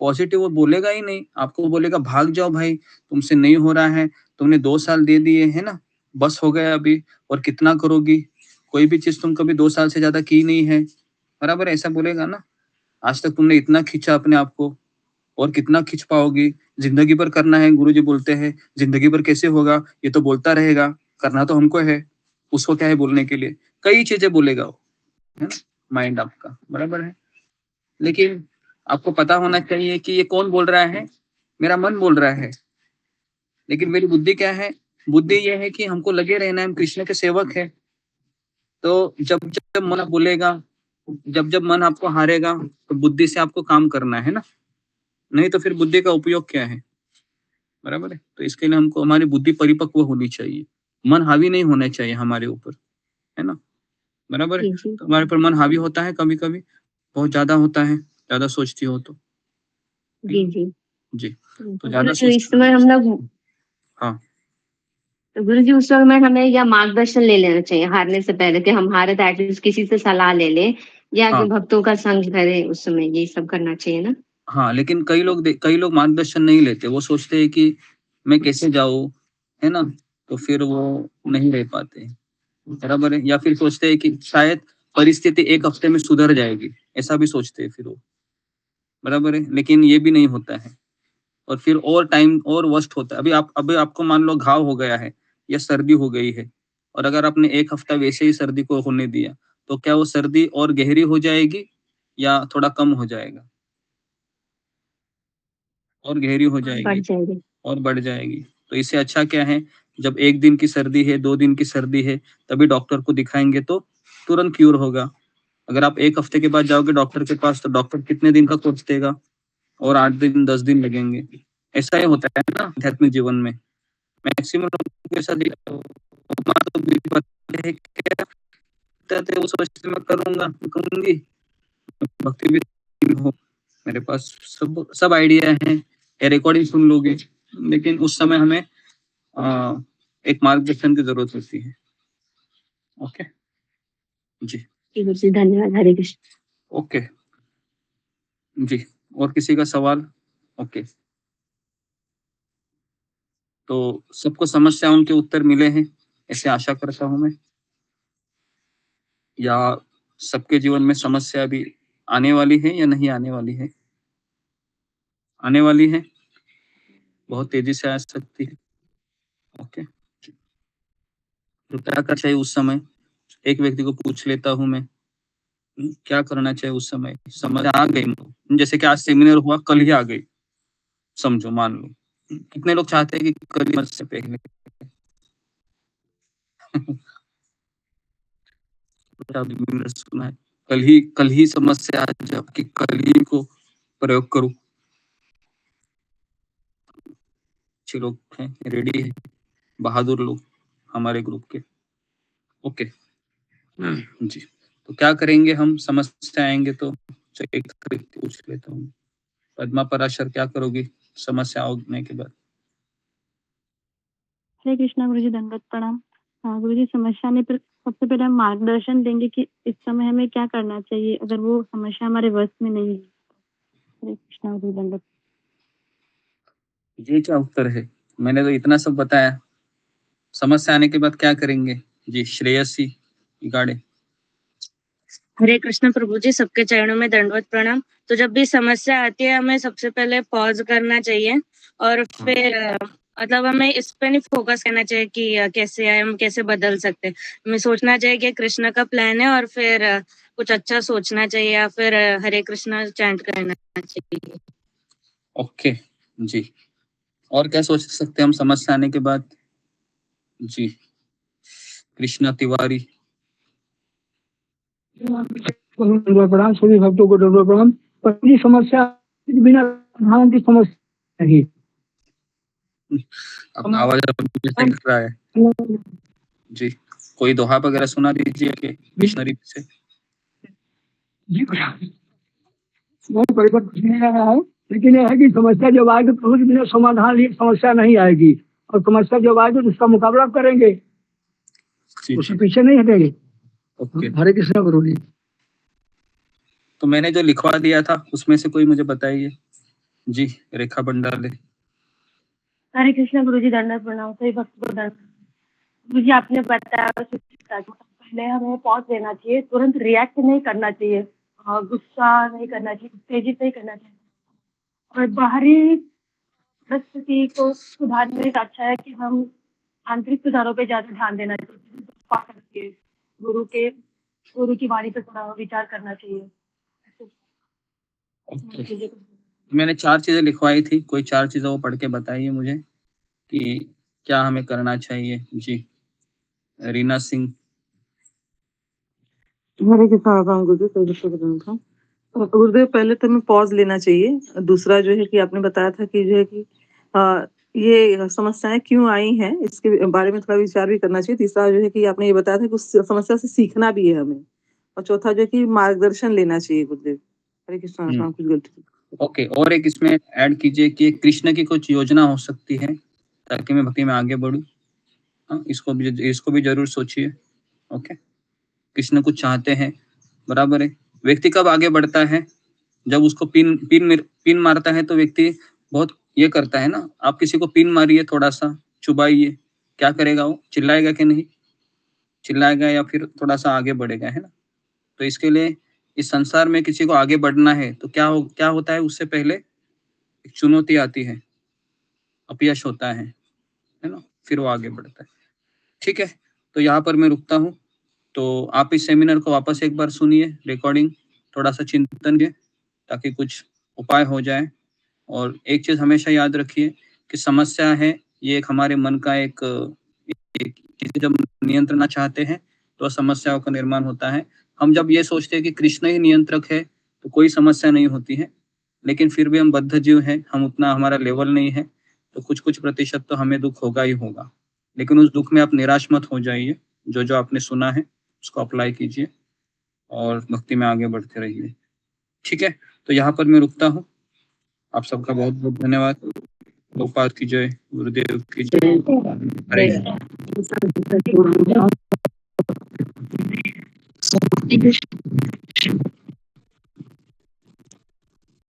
पॉजिटिव वो बोलेगा ही नहीं, आपको बोलेगा भाग जाओ भाई, तुमसे नहीं हो रहा है, तुमने 2 साल दे दिए, है ना? बस हो गया अभी, और कितना करोगी? कोई भी चीज़ तुम कभी 2 साल से ज़्यादा की नहीं है, बराबर है? ऐसा बोलेगा ना? आज तक तुमने इतना खींचा अपने आप को, और कितना खींच पाओगी? ज़िंदगी भर करना है, गुरुजी बोलते हैं, ज़िंदगी भर कैसे होगा? ये तो बोलता रहेगा, करना तो हमको है, उसको क्या है बोलने के लिए? कई चीज़ें बोलेगा वो, है ना? माइंड आपका, बराबर है? लेकिन आपको पता होना चाहिए कि ये कौन बोल रहा है? मेरा मन बोल रहा है। लेकिन मेरी बुद्धि क्या है? बुद्धि ये है कि हमको लगे रहना है, हम कृष्ण के सेवक हैं। तो जब मन बोलेगा, जब मन आपको हारेगा, तो बुद्धि से आपको काम करना है ना? नहीं तो फिर बुद्धि का उपयोग क्या है? बराबर है? तो इसके लिए हमको हमारी बुद्धि परिपक्व होनी चाहिए। मन हावी नहीं होना चाहिए हमारे ऊपर, है ना? बराबर है? तो हमारे ऊपर मन हावी होता है कभी-कभी, बहुत ज़्यादा होता है, ज़्यादा सोचती हो तो। जी जी जी, तो ज़्यादा गुरुजी इस समय हम लोग, हाँ। तो गुरुजी उस समय हमें या मार्गदर्शन ले लेना चाहिए हारने से पहले कि हम हारे तो एटलीस्ट किसी से सलाह ले लें, या हाँ। कि भक्तों का संग करें, उस समय ये सब करना चाहिए ना? हाँ, लेकिन कई लोग मार्गदर्शन नहीं लेते। वो सोचते हैं कि मैं कैसे जाऊँ, है ना? तो फिर वो नहीं रह पाते, बराबर है? या फिर सोचते हैं कि शायद परिस्थिति 1 हफ्ते में सुधर जाएगी, ऐसा भी सोचते हैं फिर वो, बराबर है? लेकिन ये भी नहीं होता है, और फिर और टाइम और वर्स्ट होता है। अभी आपको मान लो घाव हो गया है या सर्दी हो गई है, और अगर आपने 1 हफ्ता वैसे ही सर्दी को होने दिया, तो क्या वो सर्दी और गहरी हो जाएगी या थोड़ा कम हो जाएगा? और गहरी हो बढ़ जाएगी जाएगी। और बढ़ जाएगी। तो इससे अच्छा क्या है, जब 1 दिन की सर्दी है, 2 दिन की सर्दी है, तभी डॉक्टर को दिखाएँगे तो तुरंत क्यूर होगा। अगर आप 1 हफ्ते के बाद जाओगे डॉक्टर के पास, तो डॉक्टर कितने दिन का कोर्स देगा, और 8 दिन, 10 दिन लगेंगे। ऐसा ही होता है ना आध्यात्मिक जीवन में। मैक्सिमम लोगों के साथ वो सोचते मैं करूँगा, करूँगी, भक्ति भी हो, मेरे पास सब आइडिया हैं, ये रिकॉर्डिंग सुन लोगे, लेकिन उस समय हमें एक मार्गदर्शन की जरूरत होती है। ओके जी, जी गुरुजी, धन्यवाद। हरे कृष्ण। ओके जी। और किसी का सवाल? ओके, तो सबको समस्याओं के उत्तर मिले हैं, ऐसे आशा करता हूँ मैं, या सबके जीवन में समस्या भी आने वाली है या नहीं आने वाली है? आने वाली है, बहुत तेजी से आ सकती है। ओके, तो क्या करना चाहिए उस समय? एक व्यक्ति को पूछ लेता हूँ मैं, क्या करना चाहिए उस समय? समझ आ गई, जैसे कि आज सेमिनार हुआ, कल ही आ गई, समझो, मान लो। कितने लोग चाहते हैं कि कल ही से पहले सुना है, कल ही समस्या आ जाए, कि कल ही को प्रयोग करूं। अच्छे लोग हैं, रेडी है, बहादुर लोग हमारे ग्रुप के। ओके जी, तो क्या करेंगे हम? समस्या आएंगे तो एक पूछ लेता हूँ। पद्मा पराशर, क्या करोगी समस्या आने के बाद? हरे कृष्णा गुरुजी, दंडवत प्रणाम। गुरुजी, समस्या आने पर सबसे पहले हम मार्गदर्शन देंगे कि इस समय हमें क्या करना चाहिए अगर वो समस्या हमारे वश में नहीं है। हरे कृष्णा गुरुजी, दंडवत। ये क्या उत्तर है? मैंने तो इतना सब बताया। समस्या आने के बाद क्या करेंगे? जी, श्रेयसी गाड़े। हरे कृष्ण प्रभु जी, सबके चरणों में दंडवत प्रणाम। तो जब भी समस्या आती है हमें सबसे पहले पॉज करना चाहिए और फिर मतलब हमें इस पे नहीं फोकस करना चाहिए कि कैसे है, हम कैसे बदल सकते हैं। हमें सोचना चाहिए कि कृष्ण का प्लान है और फिर कुछ अच्छा सोचना चाहिए या फिर हरे कृष्णा चैंट करना चाहिए। ओके जी, और क्या सोच सकते हैं हम समस्या आने के बाद? जी, कृष्णा तिवारी। प्रणाम, सभी भक्तों को दंडवत प्रणाम। पहली समस्या बिना समाधान की समस्या नहीं। अब आवाज दिख रहा है जी, कोई दोहा वगैरह सुना दीजिए कि मिशनरी से। जी, बहुत परिवर्तन नहीं आया है, लेकिन यह है कि समस्या जब आएगी तो उसके बिना समाधान ही समस्या नहीं आएगी, और समस्या जब आएगी तो उसका मुकाबला करेंगे, उससे पीछे नहीं हटेंगे। ओके, हरे कृष्णा गुरु जी। तो मैंने जो लिखवा दिया था उसमें से कोई मुझे बताइए। जी, रेखा भंडारे। हरे कृष्णा गुरुजी, दंडवत प्रणाम। सभी भक्त को दंडवत। गुरुजी, आपने बताया पहले हमें पॉज लेना चाहिए, तुरंत रिएक्ट नहीं करना चाहिए, गुस्सा नहीं करना चाहिए, तेजी से ही करना चाहिए, और बाहरी परिस्थिति को सुधारने से अच्छा है कि हम आंतरिक सुधारों पे ज्यादा ध्यान देना चाहिए। गुरु की वाणी पे थोड़ा विचार करना चाहिए। ओके, मैंने 4 चीजें लिखवाई थी, कोई 4 चीजें वो पढ़ के बताइए मुझे कि क्या हमें करना चाहिए। जी, रीना सिंह। हरे कृष्णा गुरुदेव, गुरुदेव पहले तो हमें पॉज लेना चाहिए। दूसरा जो है कि आपने बताया था कि जो है कि ये समस्याएं क्यों आई हैं इसके बारे में थोड़ा विचार भी करना चाहिए। तीसरा जो है कि आपने ये बताया था कि उस समस्या से सीखना भी है हमें, और चौथा जो है कि मार्गदर्शन लेना चाहिए गुरुदेव। हरे कृष्णा, कुछ गलती। ओके, और एक इसमें ऐड कीजिए कि कृष्ण की कुछ योजना हो सकती है ताकि मैं भक्ति में आगे बढ़ूं। हाँ, इसको भी जरूर सोचिए। ओके, कृष्ण कुछ चाहते हैं, बराबर है। व्यक्ति कब आगे बढ़ता है? जब उसको पिन मारता है तो व्यक्ति बहुत ये करता है ना। आप किसी को पिन मारिए, थोड़ा सा चुबाइए, क्या करेगा वो? चिल्लाएगा कि नहीं? चिल्लाएगा या फिर थोड़ा सा आगे बढ़ेगा, है ना। तो इसके लिए इस संसार में किसी को आगे बढ़ना है तो क्या होता है? उससे पहले एक चुनौती आती है, अपयश होता है ना, फिर वो आगे बढ़ता है। ठीक है, तो यहाँ पर मैं रुकता हूँ। तो आप इस सेमिनार को वापस एक बार सुनिए, रिकॉर्डिंग, थोड़ा सा चिंतन कीजिए ताकि कुछ उपाय हो जाए। और एक चीज हमेशा याद रखिए कि समस्या है ये एक हमारे मन का एक जब नियंत्रण चाहते हैं तो समस्याओं का निर्माण होता है। हम जब ये सोचते हैं कि कृष्ण ही नियंत्रक है तो कोई समस्या नहीं होती है, लेकिन फिर भी हम बद्ध जीव हैं, हम उतना हमारा लेवल नहीं है, तो कुछ प्रतिशत तो हमें दुख होगा ही होगा। लेकिन उस दुख में आप निराश मत हो जाइए, जो आपने सुना है उसको अप्लाई कीजिए और भक्ति में आगे बढ़ते रहिए। ठीक है, तो यहाँ पर मैं रुकता हूँ। आप सबका बहुत बहुत धन्यवाद। गोपाल की जय, गुरुदेव की जय। हरे